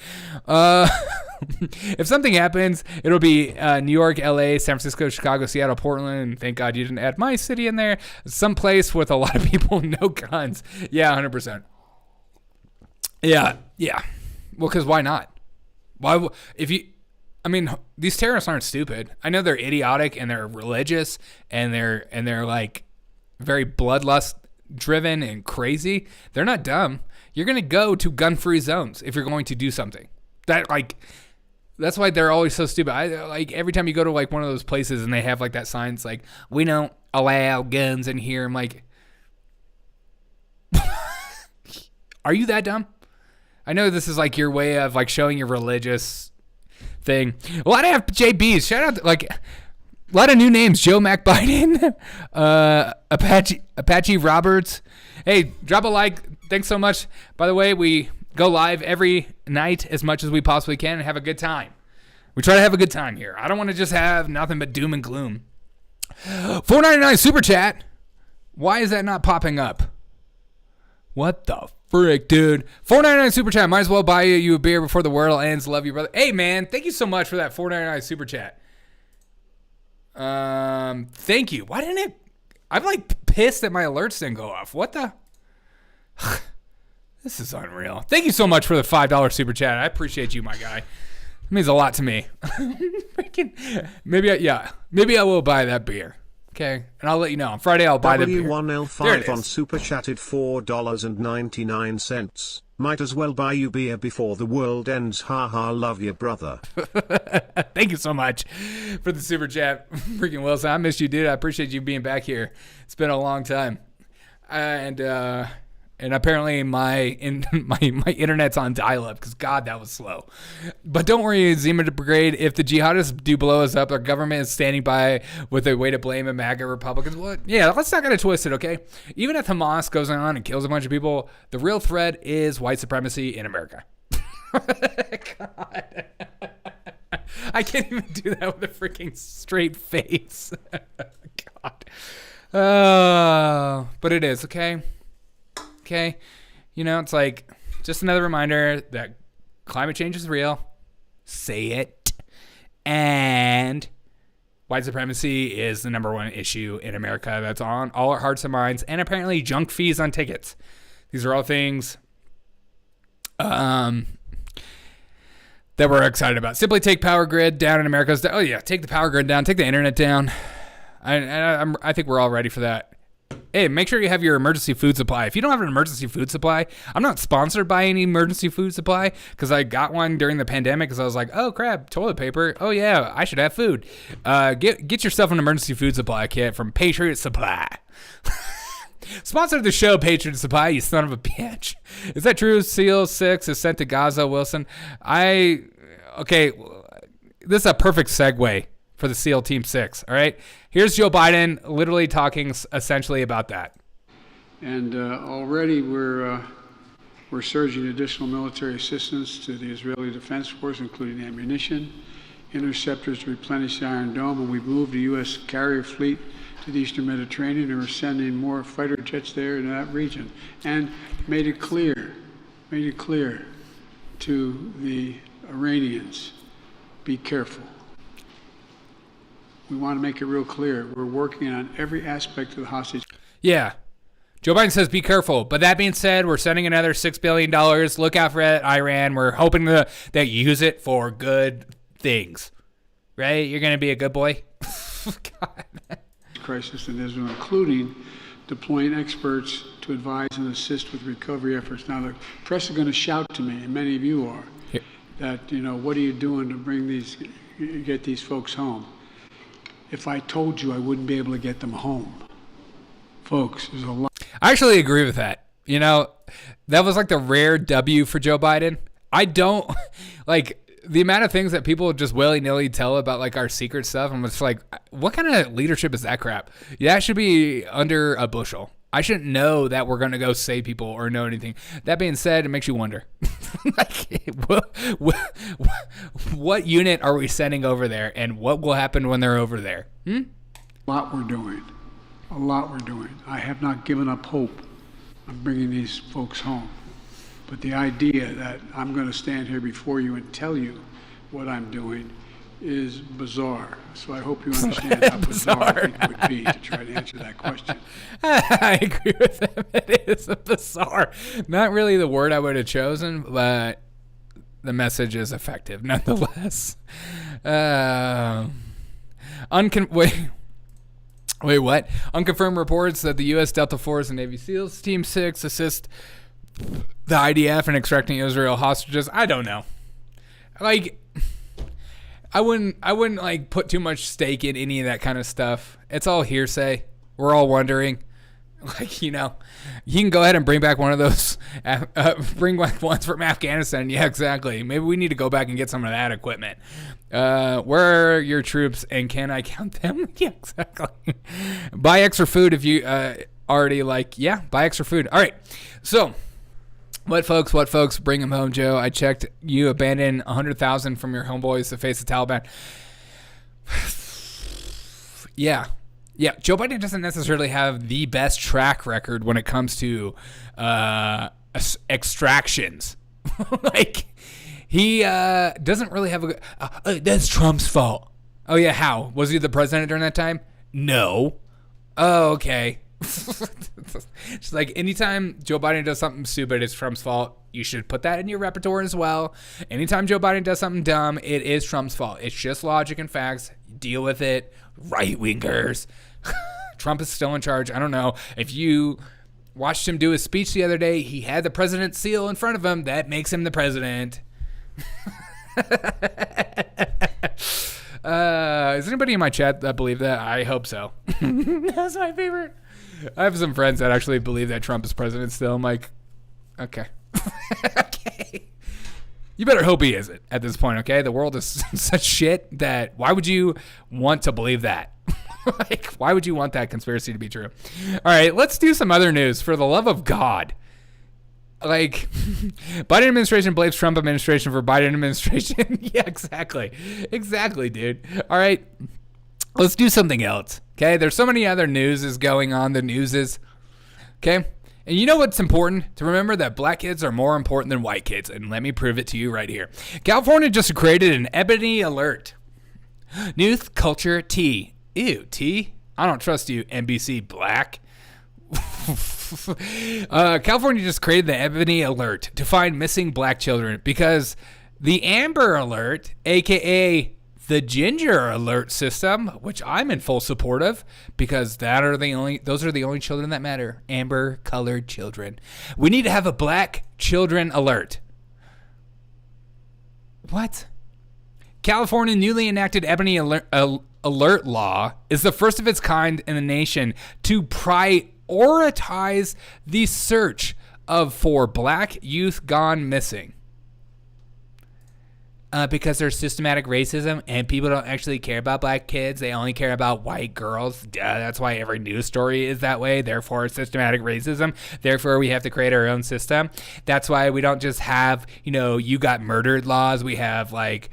If something happens, it'll be New York, LA, San Francisco, Chicago, Seattle, Portland. Thank God you didn't add my city in there. Some place with a lot of people, no guns. Yeah, 100%. Yeah. Well, because why not? These terrorists aren't stupid. I know they're idiotic and they're religious and they're like very bloodlust driven and crazy. They're not dumb. You're going to go to gun-free zones if you're going to do something. That, like, That's why they're always so stupid. I like every time you go to like one of those places and they have like that sign, it's like, we don't allow guns in here. I'm like, are you that dumb? I know this is like your way of like showing your religious thing. A lot of JBs. Shout out to, like a lot of new names. Joe Mac Biden, Apache Roberts. Hey, drop a like. Thanks so much. By the way, we go live every night as much as we possibly can and have a good time. We try to have a good time here. I don't want to just have nothing but doom and gloom. $4.99 super chat. Why is that not popping up? What the frick, dude? $4.99 super chat. Might as well buy you a beer before the world ends. Love you, brother. Hey, man. Thank you so much for that $4.99 super chat. Thank you. Why didn't it? I'm like pissed that my alerts didn't go off. What the? This is unreal. Thank you so much for the $5 super chat. I appreciate you, my guy. It means a lot to me. Maybe I will buy that beer. Okay, and I'll let you know. On Friday, I'll buy the beer. W1L5 on super chatted $4.99. Might as well buy you beer before the world ends. Haha, love you, brother. Thank you so much for the super chat. Freaking Wilson, I missed you, dude. I appreciate you being back here. It's been a long time. And apparently my internet's on dial-up because, God, that was slow. But don't worry, Zima Brigade, if the jihadists do blow us up, our government is standing by with a way to blame a MAGA Republicans. Well, yeah, let's not get it twisted, okay? Even if Hamas goes on and kills a bunch of people, the real threat is white supremacy in America. God. I can't even do that with a freaking straight face. God. But it is, okay? Okay, you know, it's like just another reminder that climate change is real. Say it. And white supremacy is the number one issue in America that's on all our hearts and minds. And apparently junk fees on tickets. These are all things that we're excited about. Simply take power grid down in America. Oh, yeah, take the power grid down. Take the internet down. I think we're all ready for that. Hey, make sure you have your emergency food supply. If you don't have an emergency food supply, I'm not sponsored by any emergency food supply because I got one during the pandemic because I was like, oh, crap, toilet paper. Oh, yeah, I should have food. Get yourself an emergency food supply kit from Patriot Supply. Sponsor the show, Patriot Supply, you son of a bitch. Is that true? SEAL 6 is sent to Gaza, Wilson. Okay, this is a perfect segue for the SEAL Team 6, all right? Here's Joe Biden literally talking essentially about that. And already we're surging additional military assistance to the Israeli Defense Force, including ammunition, interceptors to replenish the Iron Dome, and we've moved the U.S. carrier fleet to the Eastern Mediterranean, and we're sending more fighter jets there in that region. And made it clear to the Iranians, be careful. We want to make it real clear. We're working on every aspect of the hostage. Yeah. Joe Biden says be careful. But that being said, we're sending another $6 billion. Look out for that, Iran. We're hoping that you use it for good things. Right? You're going to be a good boy? God. Crisis in Israel, including deploying experts to advise and assist with recovery efforts. Now, the press is going to shout to me, and many of you are, that, what are you doing to get these folks home? If I told you, I wouldn't be able to get them home. Folks, there's a lot. I actually agree with that. That was like the rare W for Joe Biden. I don't like the amount of things that people just willy-nilly tell about like our secret stuff. I'm just like, what kind of leadership is that crap? Yeah, it should be under a bushel. I shouldn't know that we're going to go save people or know anything. That being said, it makes you wonder. Like, what unit are we sending over there, and what will happen when they're over there? A lot we're doing. I have not given up hope on bringing these folks home. But the idea that I'm going to stand here before you and tell you what I'm doing is bizarre. So I hope you understand how bizarre I think it would be to try to answer that question. I agree with him. It is bizarre. Not really the word I would have chosen, but the message is effective nonetheless. Wait, what? Unconfirmed reports that the U.S. Delta Force and Navy SEALs Team 6 assist the IDF in extracting Israel hostages. I don't know. Like, I wouldn't like put too much stake in any of that kind of stuff. It's all hearsay. We're all wondering. Like, you can go ahead and bring back one of those, bring back ones from Afghanistan. Yeah, exactly. Maybe we need to go back and get some of that equipment. Where are your troops and can I count them? Yeah, exactly. Buy extra food if you already buy extra food. All right. So, what folks, bring them home, Joe. I checked. You abandoned 100,000 from your homeboys to face the Taliban. Yeah. Yeah, Joe Biden doesn't necessarily have the best track record when it comes to extractions. Like, he doesn't really have a that's Trump's fault. Oh, yeah, how? Was he the president during that time? No. Oh, okay. It's like anytime Joe Biden does something stupid, it's Trump's fault. You should put that in your repertoire as well. Anytime Joe Biden does something dumb, it is Trump's fault. It's just logic and facts. Deal with it. Right-wingers. Trump is still in charge. I don't know. If you watched him do his speech the other day, he had the president's seal in front of him. That makes him the president. Is anybody in my chat that believe that? I hope so. That's my favorite. I have some friends that actually believe that Trump is president still. I'm like, okay. Okay. You better hope he isn't at this point, okay? The world is such shit that why would you want to believe that? Like, why would you want that conspiracy to be true? All right, let's do some other news. For the love of God. Like, Biden administration blames Trump administration for Biden administration. Yeah, exactly. Exactly, dude. All right, let's do something else, okay? There's so many other newses going on. The news is, okay? And you know what's important? To remember that black kids are more important than white kids. And let me prove it to you right here. California just created an ebony alert. News, culture, tea. Ew, tea? I don't trust you, NBC Black. California just created the ebony alert to find missing black children because the amber alert, a.k.a. the ginger alert system, which I'm in full support of, because those are the only children that matter. Amber colored children. We need to have a black children alert. What? California newly enacted ebony alert law is the first of its kind in the nation to prioritize the search for black youth gone missing. Because there's systematic racism and people don't actually care about black kids. They only care about white girls. Duh, that's why every news story is that way. Therefore, systematic racism. Therefore, we have to create our own system. That's why we don't just have, you got murdered laws. We have radical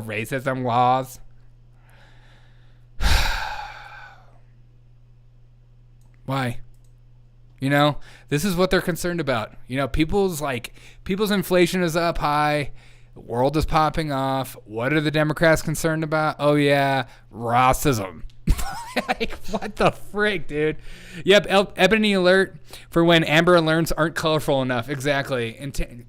racism laws. Why? This is what they're concerned about. People's inflation is up high. The world is popping off. What are the Democrats concerned about? Oh, yeah, racism. Like, what the frick, dude? Yep, ebony alert for when amber alerts aren't colorful enough. Exactly. And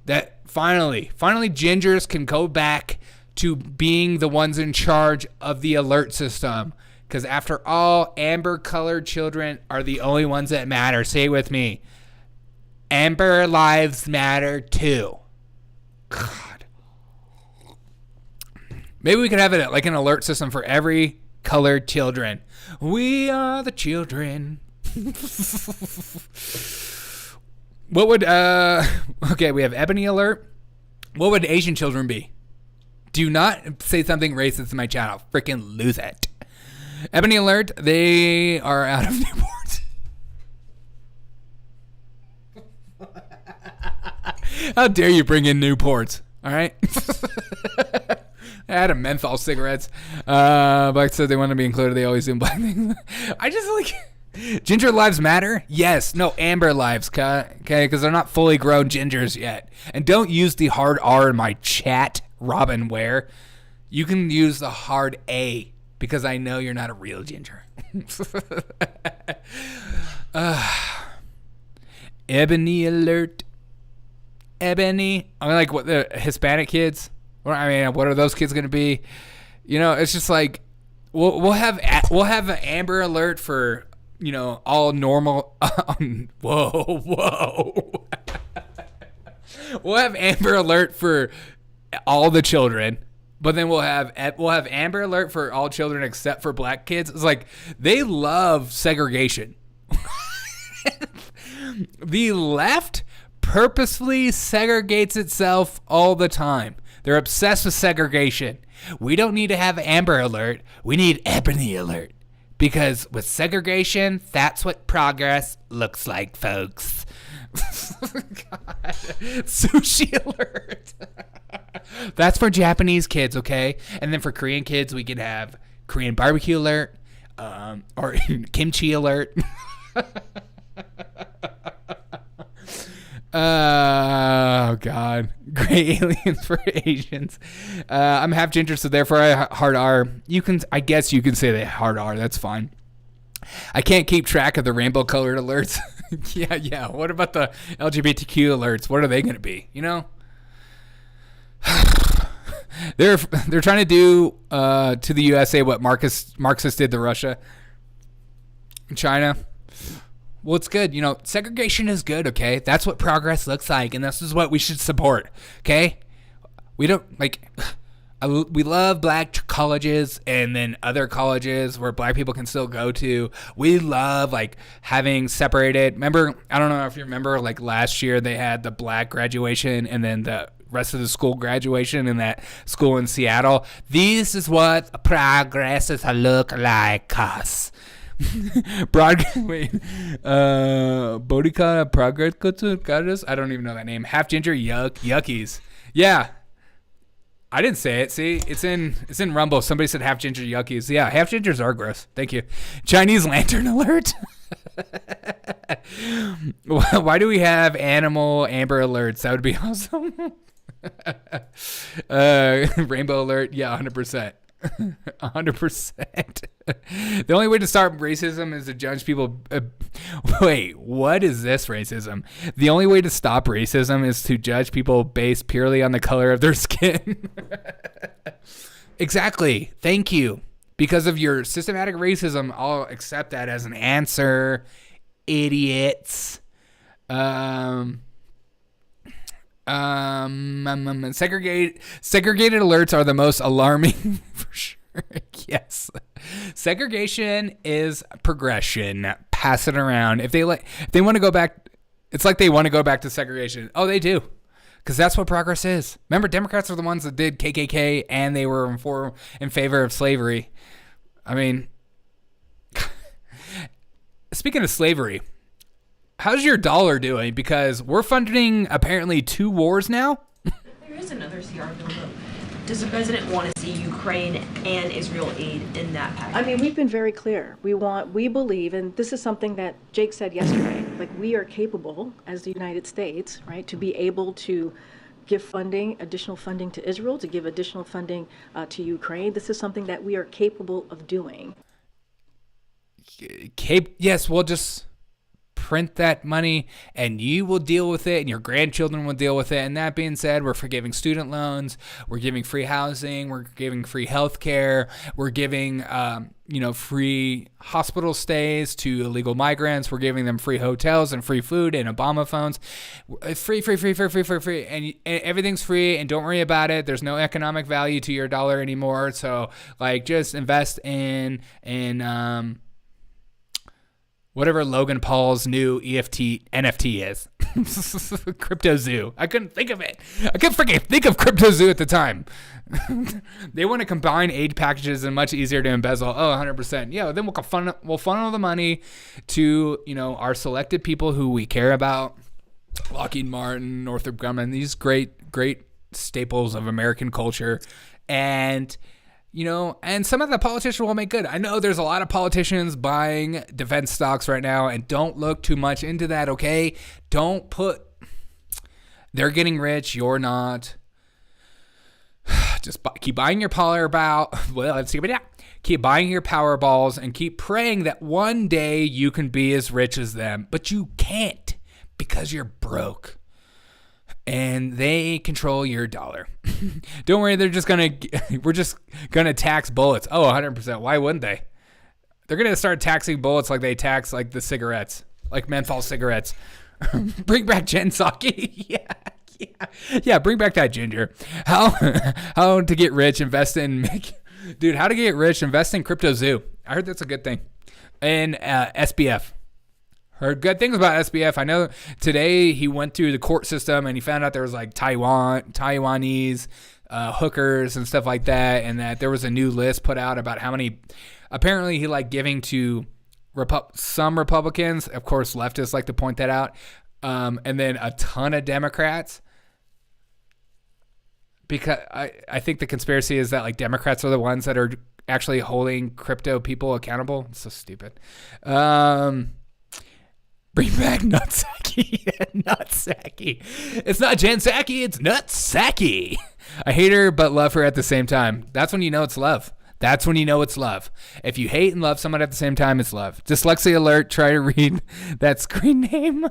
that finally, gingers can go back to being the ones in charge of the alert system. Because after all, amber-colored children are the only ones that matter. Say it with me. Amber lives matter too. God. Maybe we could have it like an alert system for every colored children. We are the children. What would, okay, we have ebony alert. What would Asian children be? Do not say something racist in my channel. Freaking lose it. Ebony alert, they are out of Newports. How dare you bring in Newports, all right? I had a menthol cigarettes. Black said they want to be included. They always do black things. I just ginger lives matter? Yes. No, amber lives, okay? Because they're not fully grown gingers yet. And don't use the hard R in my chat, Robin Ware. You can use the hard A. Because I know you're not a real ginger. Ebony alert. Ebony. What the Hispanic kids? What are those kids going to be? It's just like we'll have an amber alert for all normal. Whoa. We'll have Amber Alert for all the children, but then we'll have Amber Alert for all children except for black kids. It's like they love segregation. The left purposefully segregates itself all the time. They're obsessed with segregation. We don't need to have Amber Alert. We need Ebony Alert. Because with segregation, that's what progress looks like, folks. God. Sushi Alert. That's for Japanese kids, okay? And then for Korean kids, we can have Korean Barbecue Alert or Kimchi Alert. Oh, God. Gray aliens for Asians. I'm half ginger, so therefore I hard R. I guess you can say they hard R. That's fine. I can't keep track of the rainbow colored alerts. Yeah. What about the LGBTQ alerts? What are they going to be? You know? They're trying to do to the USA what Marxists did to Russia and China. Well, it's good. You know, segregation is good, okay? That's what progress looks like, and this is what we should support, okay? We don't, we love black colleges and then other colleges where black people can still go to. We love, having separated. Remember, I don't know if you remember, last year they had the black graduation and then the rest of the school graduation in that school in Seattle. This is what progress is look like, cuz. Bodika Progress Goddess. I don't even know that name. Half ginger yuckies. Yeah. I didn't say it. See, it's in Rumble. Somebody said half ginger yuckies. Yeah, half gingers are gross. Thank you. Chinese lantern alert. Why do we have animal amber alerts? That would be awesome. Rainbow alert. Yeah, 100%. 100%. The only way to stop racism is to judge people. Wait, what is this racism? The only way to stop racism is to judge people based purely on the color of their skin. Exactly. Thank you. Because of your systematic racism, I'll accept that as an answer. Idiots. Segregated alerts are the most alarming for sure. Yes. Segregation is progression. Pass it around. If they want to go back, it's like they want to go back to segregation. Oh, they do. Because that's what progress is. Remember, Democrats are the ones that did KKK and they were in favor of slavery. I mean, speaking of slavery, how's your dollar doing? Because we're funding apparently 2 wars now. There is another CR bill, though. Does the president want to see Ukraine and Israel aid in that package? I mean, we've been very clear. We believe, and this is something that Jake said yesterday, we are capable as the United States, right, to be able to give funding, additional funding to Israel, to give additional funding to Ukraine. This is something that we are capable of doing. Yes, we'll just print that money and you will deal with it and your grandchildren will deal with it. And that being said, we're forgiving student loans, we're giving free housing, we're giving free health care, we're giving free hospital stays to illegal migrants, we're giving them free hotels and free food and Obama phones. Free, and everything's free, and don't worry about it. There's no economic value to your dollar anymore. So just invest in whatever Logan Paul's new NFT is. Crypto Zoo. I couldn't think of it. I couldn't freaking think of Crypto Zoo at the time. They want to combine aid packages and much easier to embezzle. Oh, 100%. Yeah, then we'll funnel the money to, our selected people who we care about. Lockheed Martin, Northrop Grumman, these great staples of American culture. And and some of the politicians will make good. I know there's a lot of politicians buying defense stocks right now, and don't look too much into that, okay? They're getting rich, you're not. Just keep buying your keep buying your Powerballs and keep praying that one day you can be as rich as them. But you can't because you're broke. And they control your dollar. Don't worry, we're just gonna tax bullets. Oh, 100%. Why wouldn't they? They're gonna start taxing bullets like they tax the cigarettes, like menthol cigarettes. Bring back Jen Psaki. Yeah, bring back that ginger. How to get rich, invest in... Dude, how to get rich, invest in Crypto Zoo. I heard that's a good thing. And SBF. Heard good things about SBF. I know today he went through the court system and he found out there was like Taiwanese hookers and stuff like that, and that there was a new list put out about how many. Apparently, he liked giving to some Republicans. Of course, leftists like to point that out, and then a ton of Democrats. Because I think the conspiracy is that like Democrats are the ones that are actually holding crypto people accountable. It's so stupid. Bring back Nutsacky. Nutsacky. It's not Jan Psaki, it's Nutsacky. I hate her but love her at the same time. That's when you know it's love. That's when you know it's love. If you hate and love someone at the same time, it's love. Dyslexia alert, try to read that screen name.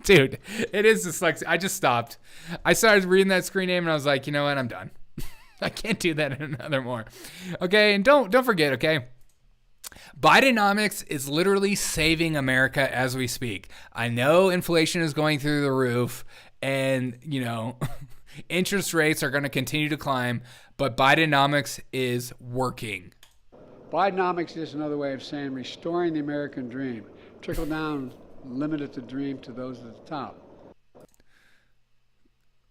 Dude, it is dyslexia. I just stopped. I started reading that screen name and I was like, you know what? I'm done. I can't do that another more. Okay, and don't forget, okay? Bidenomics is literally saving America as we speak. I know inflation is going through the roof and, interest rates are going to continue to climb, but Bidenomics is working. Bidenomics is another way of saying restoring the American dream. Trickle down, limited the dream to those at the top.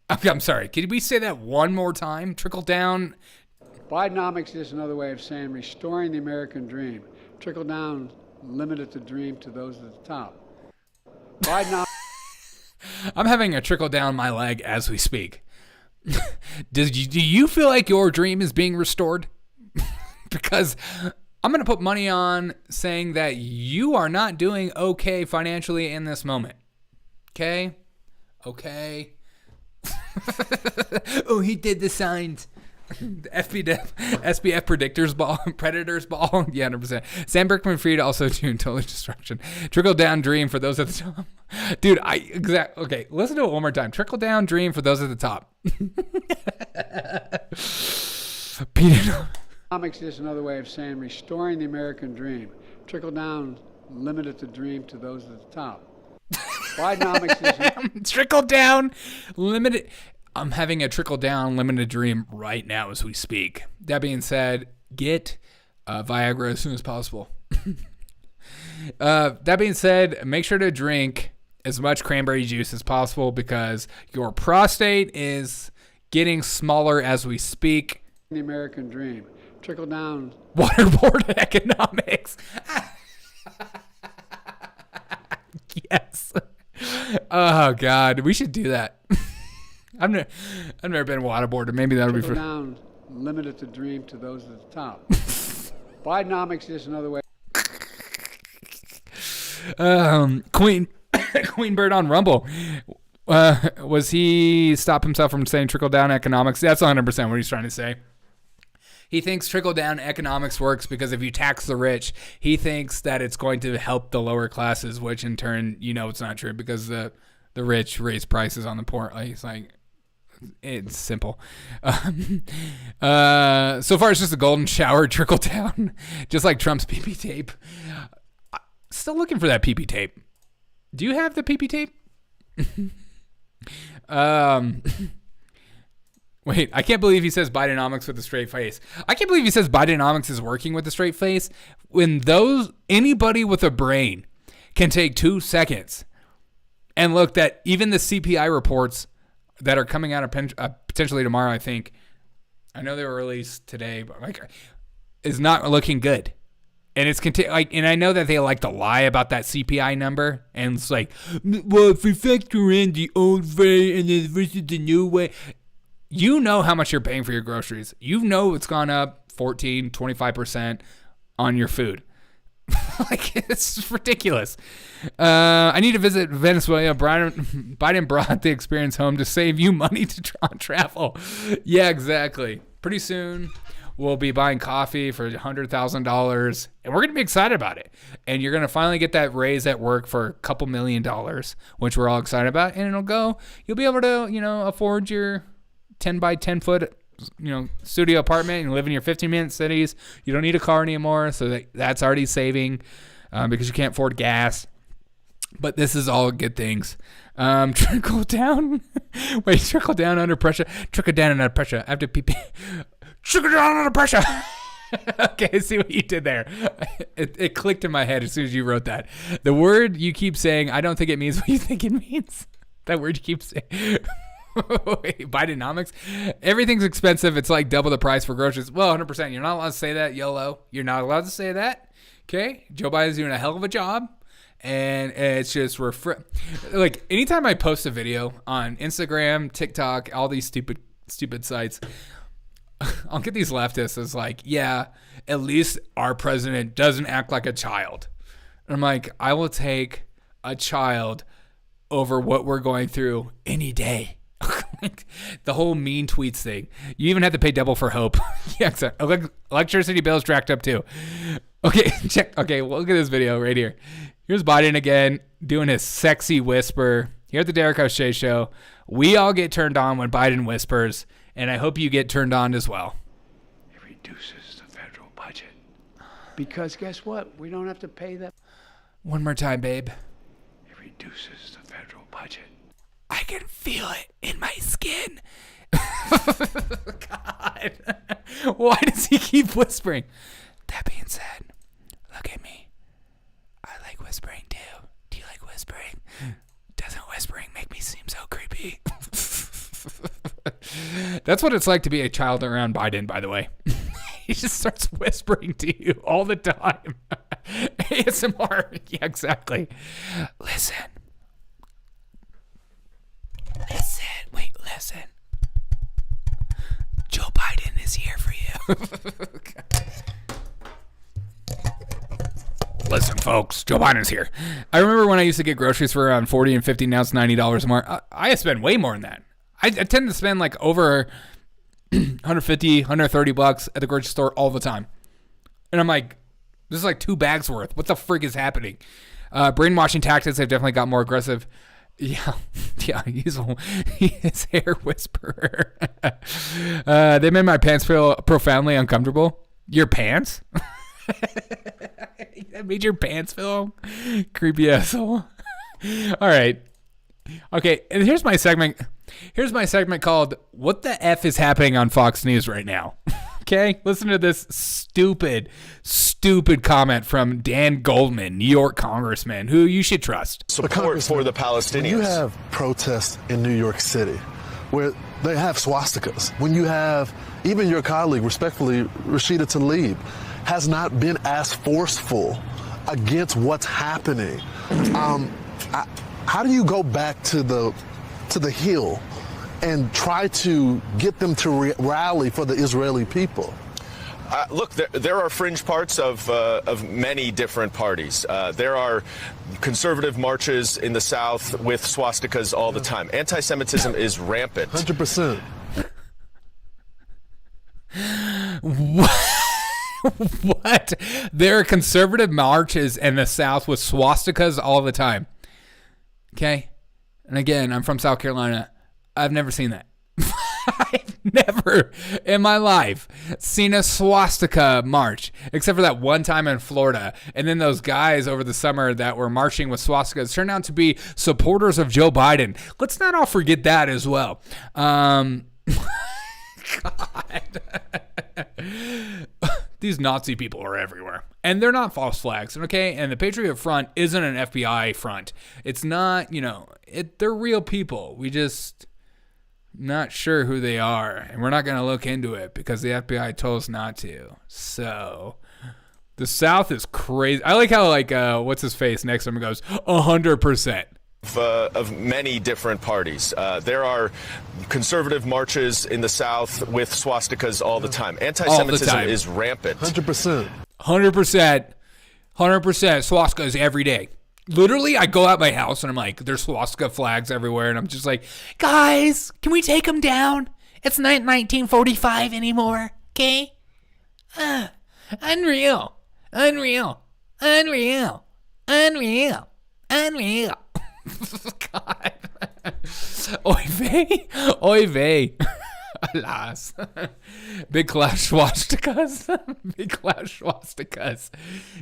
I'm sorry. Could we say that one more time? Trickle down. Bidenomics is another way of saying restoring the American dream. Trickle down, limited the dream to those at the top. Bidenomics. I'm having a trickle down my leg as we speak. Do you feel like your dream is being restored? Because I'm going to put money on saying that you are not doing okay financially in this moment. Okay? Okay. Oh, he did the signs. SBF Predators Ball. Yeah, 100%. Sam Berkman-Fried also tuned Total Destruction. Trickle down dream for those at the top. Dude, okay, listen to it one more time. Trickle down dream for those at the top. Bidenomics is another way of saying restoring the American dream. Trickle down, limited the dream to those at the top. Bidenomics is trickle down, limited. I'm having a trickle down limited dream right now as we speak. That being said, get Viagra as soon as possible. That being said, make sure to drink as much cranberry juice as possible because your prostate is getting smaller as we speak. The American dream. Trickle down. Waterboard economics. Yes. Oh, God. We should do that. I've never been waterboarded. Maybe that'll be for down, limited the dream to those at the top. Bidenomics is another way. Queen Bird on Rumble. Was he stop himself from saying trickle down economics? That's 100% what he's trying to say. He thinks trickle down economics works because if you tax the rich, he thinks that it's going to help the lower classes, which in turn, it's not true because the rich raise prices on the poor. He's like, it's simple. So far, it's just a golden shower trickle down, just like Trump's PP tape. Still looking for that PP tape. Do you have the PP tape? Wait, I can't believe he says Bidenomics with a straight face. I can't believe he says Bidenomics is working with a straight face when anybody with a brain can take 2 seconds and look that even the CPI reports that are coming out of potentially tomorrow, I think, I know they were released today, but is not looking good. And it's and I know that they like to lie about that CPI number, and it's like, well, if we factor in the old way and then versus the new way, you know how much you're paying for your groceries. You know it's gone up 14, 25% on your food. It's ridiculous. I need to visit Venezuela. Biden brought the experience home to save you money on travel. Yeah, exactly. Pretty soon, we'll be buying coffee for $100,000, and we're going to be excited about it. And you're going to finally get that raise at work for a couple $1 million, which we're all excited about. And you'll be able to, afford your 10 by 10 foot studio apartment and live in your 15-minute cities. You don't need a car anymore, so that's already saving because you can't afford gas. But this is all good things. Trickle down. Wait, trickle down under pressure. Trickle down under pressure. I have to pee. Trickle down under pressure. Okay, I see what you did there. It clicked in my head as soon as you wrote that. The word you keep saying, I don't think it means what you think it means. That word you keep saying. Wait, Bidenomics? Everything's expensive. It's like double the price for groceries. Well, 100%. You're not allowed to say that, YOLO. You're not allowed to say that. Okay? Joe Biden's doing a hell of a job. And it's just like anytime I post a video on Instagram, TikTok, all these stupid sites, I'll get these leftists as like, yeah, at least our president doesn't act like a child. And I'm like, I will take a child over what we're going through any day. The whole mean tweets thing. You even have to pay double for hope. Yeah, exactly. Electricity bills tracked up too. Okay, check. Okay, well, look at this video right here. Here's Biden again doing his sexy whisper here at the Derek O'Shea Show. We all get turned on when Biden whispers, and I hope you get turned on as well. It reduces the federal budget. Because guess what? We don't have to pay that. One more time, babe. It reduces the federal budget. I can feel it in my skin. God. Why does he keep whispering? That being said, look at me. I like whispering too. Do you like whispering? Doesn't whispering make me seem so creepy? That's what it's like to be a child around Biden, by the way. He just starts whispering to you all the time. ASMR. Yeah, exactly. Listen. Listen. Joe Biden is here for you. Listen, folks, Joe Biden's here. I remember when I used to get groceries for around $40 and $50, now it's $90 more. I spend way more than that. I tend to spend like over $150, $130 at the grocery store all the time. And I'm like, this is like 2 bags worth. What the frig is happening? Brainwashing tactics have definitely got more aggressive. Yeah, he's his hair whisperer. They made my pants feel profoundly uncomfortable. Your pants? That made your pants feel creepy asshole. All right. Okay, and here's my segment. Here's my segment called "What the F is happening on Fox News right now?" Okay, listen to this stupid comment from Dan Goldman, New York congressman, who you should trust. Support for the Palestinians. You have protests in New York City where they have swastikas. When you have even your colleague, respectfully, Rashida Tlaib, has not been as forceful against what's happening. How do you go back to the Hill and try to get them to rally for the Israeli people? Look, there are fringe parts of many different parties. There are conservative marches in the South with swastikas all the time. Anti-Semitism is rampant. 100%. What? There are conservative marches in the South with swastikas all the time. Okay? And again, I'm from South Carolina. I've never seen that. I've never in my life seen a swastika march, except for that one time in Florida. And then those guys over the summer that were marching with swastikas turned out to be supporters of Joe Biden. Let's not all forget that as well. God. These Nazi people are everywhere. And they're not false flags, okay? And the Patriot Front isn't an FBI front. It's not, they're real people. We just not sure who they are. And we're not going to look into it because the FBI told us not to. So the South is crazy. I like how, what's his face next to him goes, 100%. Of many different parties. There are conservative marches in the South with swastikas all the time. Anti-Semitism is rampant. 100%. 100%. 100% swastikas every day. Literally, I go out my house and I'm like, there's swastika flags everywhere. And I'm just like, guys, can we take them down? It's not 1945 anymore. Okay? Unreal. God. Oy vey. Alas. Big clash swastikas.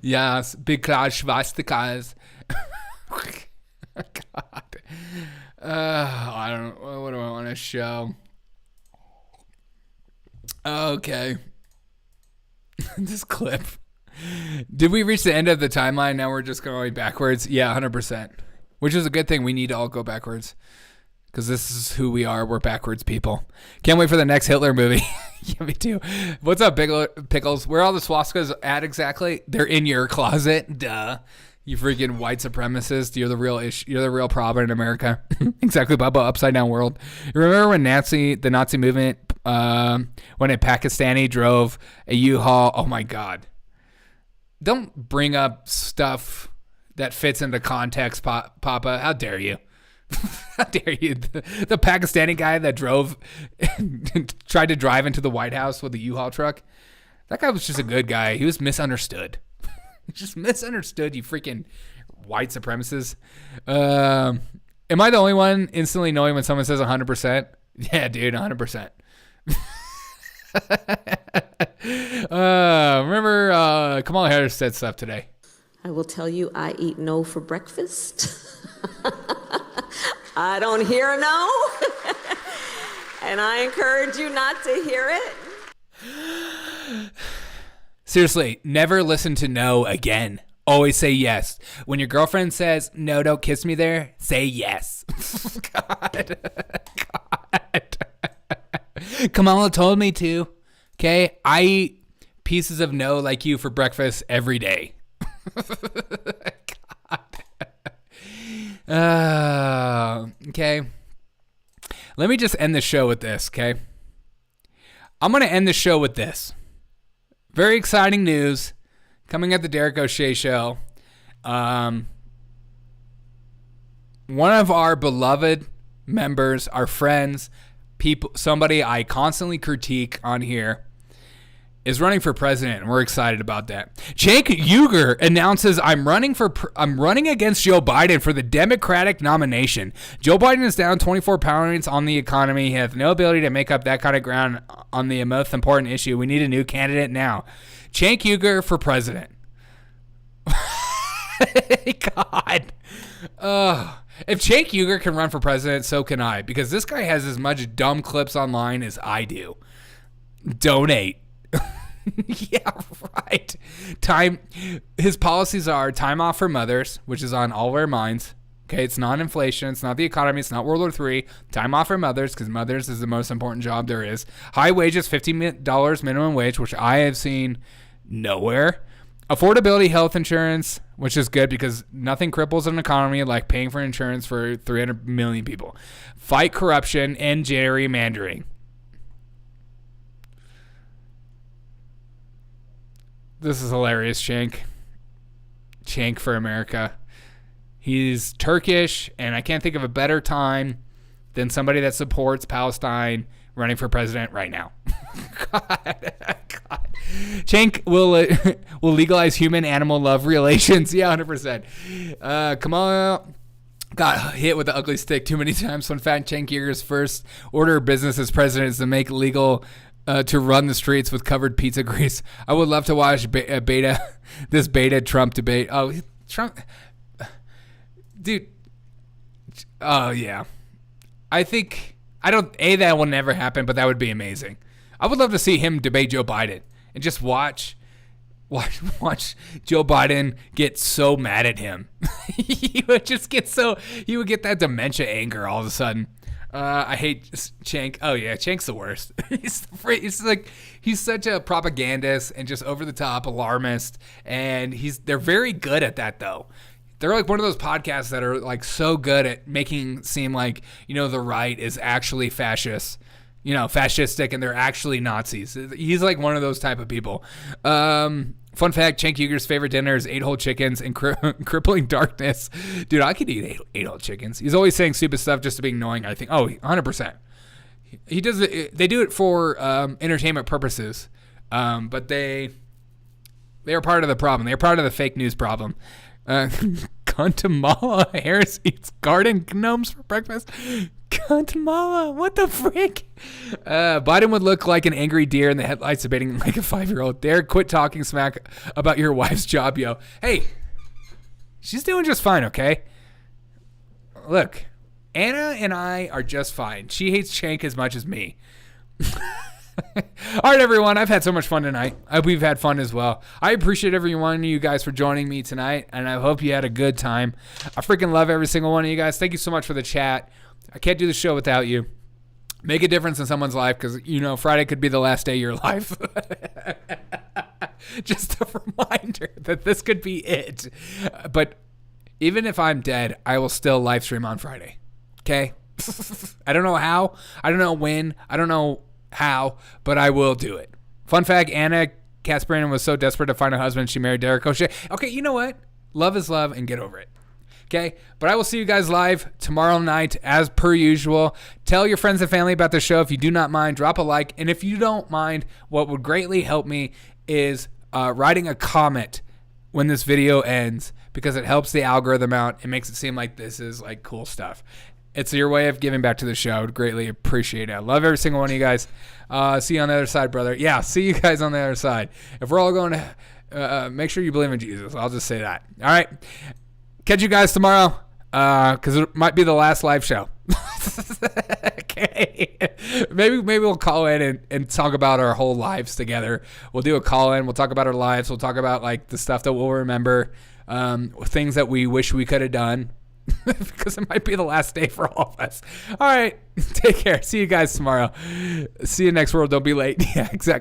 Yes, big clash swastikas. God. I don't know. What do I want to show? Okay. This clip. Did we reach the end of the timeline? Now we're just going backwards? Yeah, 100%. Which is a good thing. We need to all go backwards. Because this is who we are. We're backwards people. Can't wait for the next Hitler movie. Yeah, me too. What's up, Pickles? Where are all the swastikas at exactly? They're in your closet. Duh. You freaking white supremacist. You're the real You're the real problem in America. Exactly, Bubba. Upside down world. You remember when the Nazi movement, when a Pakistani drove a U-Haul? Oh my God. Don't bring up stuff that fits into context, Papa. How dare you? How dare you? The Pakistani guy that tried to drive into the White House with a U-Haul truck. That guy was just a good guy. He was misunderstood. Just misunderstood, you freaking white supremacists. Am I the only one instantly knowing when someone says 100%? Yeah, dude, 100%. Remember, Kamala Harris said stuff today. I will tell you, I eat no for breakfast. I don't hear no. And I encourage you not to hear it. Seriously, never listen to no again. Always say yes. When your girlfriend says, no, don't kiss me there, say yes. God. Kamala told me to. Okay? I eat pieces of no like you for breakfast every day. God. Okay. Let me just end the show with this, okay? I'm going to end the show with this. Very exciting news coming at the Derek O'Shea Show. One of our beloved members, our friends, people, somebody I constantly critique on here, is running for president, and we're excited about that. Cenk Uygur announces, I'm running against Joe Biden for the Democratic nomination. Joe Biden is down 24 points on the economy. He has no ability to make up that kind of ground on the most important issue. We need a new candidate now. Cenk Uygur for president. God. If Cenk Uygur can run for president, so can I, because this guy has as much dumb clips online as I do. Donate. Yeah, right. His policies are time off for mothers, which is on all of our minds. Okay, it's not inflation, it's not the economy, it's not World War III. Time off for mothers, because mothers is the most important job there is. High wages, $15 minimum wage, which I have seen nowhere. Affordability health insurance, which is good because nothing cripples an economy like paying for insurance for 300 million people. Fight corruption and gerrymandering. This is hilarious, Cenk. Cenk for America. He's Turkish, and I can't think of a better time than somebody that supports Palestine running for president right now. God. Cenk will legalize human-animal love relations. Yeah, 100%. Kamala got hit with the ugly stick too many times. Fun fact, Cenk Uygur's first order of business as president is to make legal to run the streets with covered pizza grease. I would love to watch this beta Trump debate. Oh, Trump. Dude. Oh, yeah. That will never happen, but that would be amazing. I would love to see him debate Joe Biden and just watch Joe Biden get so mad at him. He would get that dementia anger all of a sudden. I hate Cenk. Oh yeah, Cenk's the worst. He's such a propagandist and just over the top alarmist, and they're very good at that though. They're like one of those podcasts that are like so good at making seem like, the right is actually fascist, fascistic, and they're actually Nazis. He's like one of those type of people. Fun fact, Cenk Uygur's favorite dinner is 8-hole chickens and crippling darkness. Dude, I could eat 8-hole chickens. He's always saying stupid stuff just to be annoying, I think. Oh, 100%. He does it. They do it for entertainment purposes, but they are part of the problem. They're part of the fake news problem. Kamala Harris eats garden gnomes for breakfast. Kamala, what the frick? Biden would look like an angry deer in the headlights debating like a 5-year-old. Derek, quit talking smack about your wife's job, yo. Hey, she's doing just fine, okay? look, Anna and I are just fine. She hates Shank as much as me. All right, everyone. I've had so much fun tonight. I hope we've had fun as well. I appreciate every one of you guys for joining me tonight, and I hope you had a good time. I freaking love every single one of you guys. Thank you so much for the chat. I can't do the show without you. Make a difference in someone's life because, Friday could be the last day of your life. Just a reminder that this could be it. But even if I'm dead, I will still live stream on Friday. Okay? I don't know how. I don't know when. I don't know how, but I will do it. Fun fact, Anna Kasparinen was so desperate to find a husband, she married Derek O'Shea. Okay, you know what? Love is love, and get over it. Okay? But I will see you guys live tomorrow night as per usual. Tell your friends and family about the show. If you do not mind, drop a like. And if you don't mind, what would greatly help me is writing a comment when this video ends, because it helps the algorithm out. It makes it seem like this is like cool stuff. It's your way of giving back to the show. I would greatly appreciate it. I love every single one of you guys. See you on the other side, brother. Yeah, see you guys on the other side. If we're all going to make sure you believe in Jesus. I'll just say that. All right. Catch you guys tomorrow because it might be the last live show. Okay. Maybe we'll call in and talk about our whole lives together. We'll do a call in. We'll talk about our lives. We'll talk about like the stuff that we'll remember, things that we wish we could have done. Because it might be the last day for all of us. All right. Take care. See you guys tomorrow. See you next world. Don't be late. Yeah, exactly.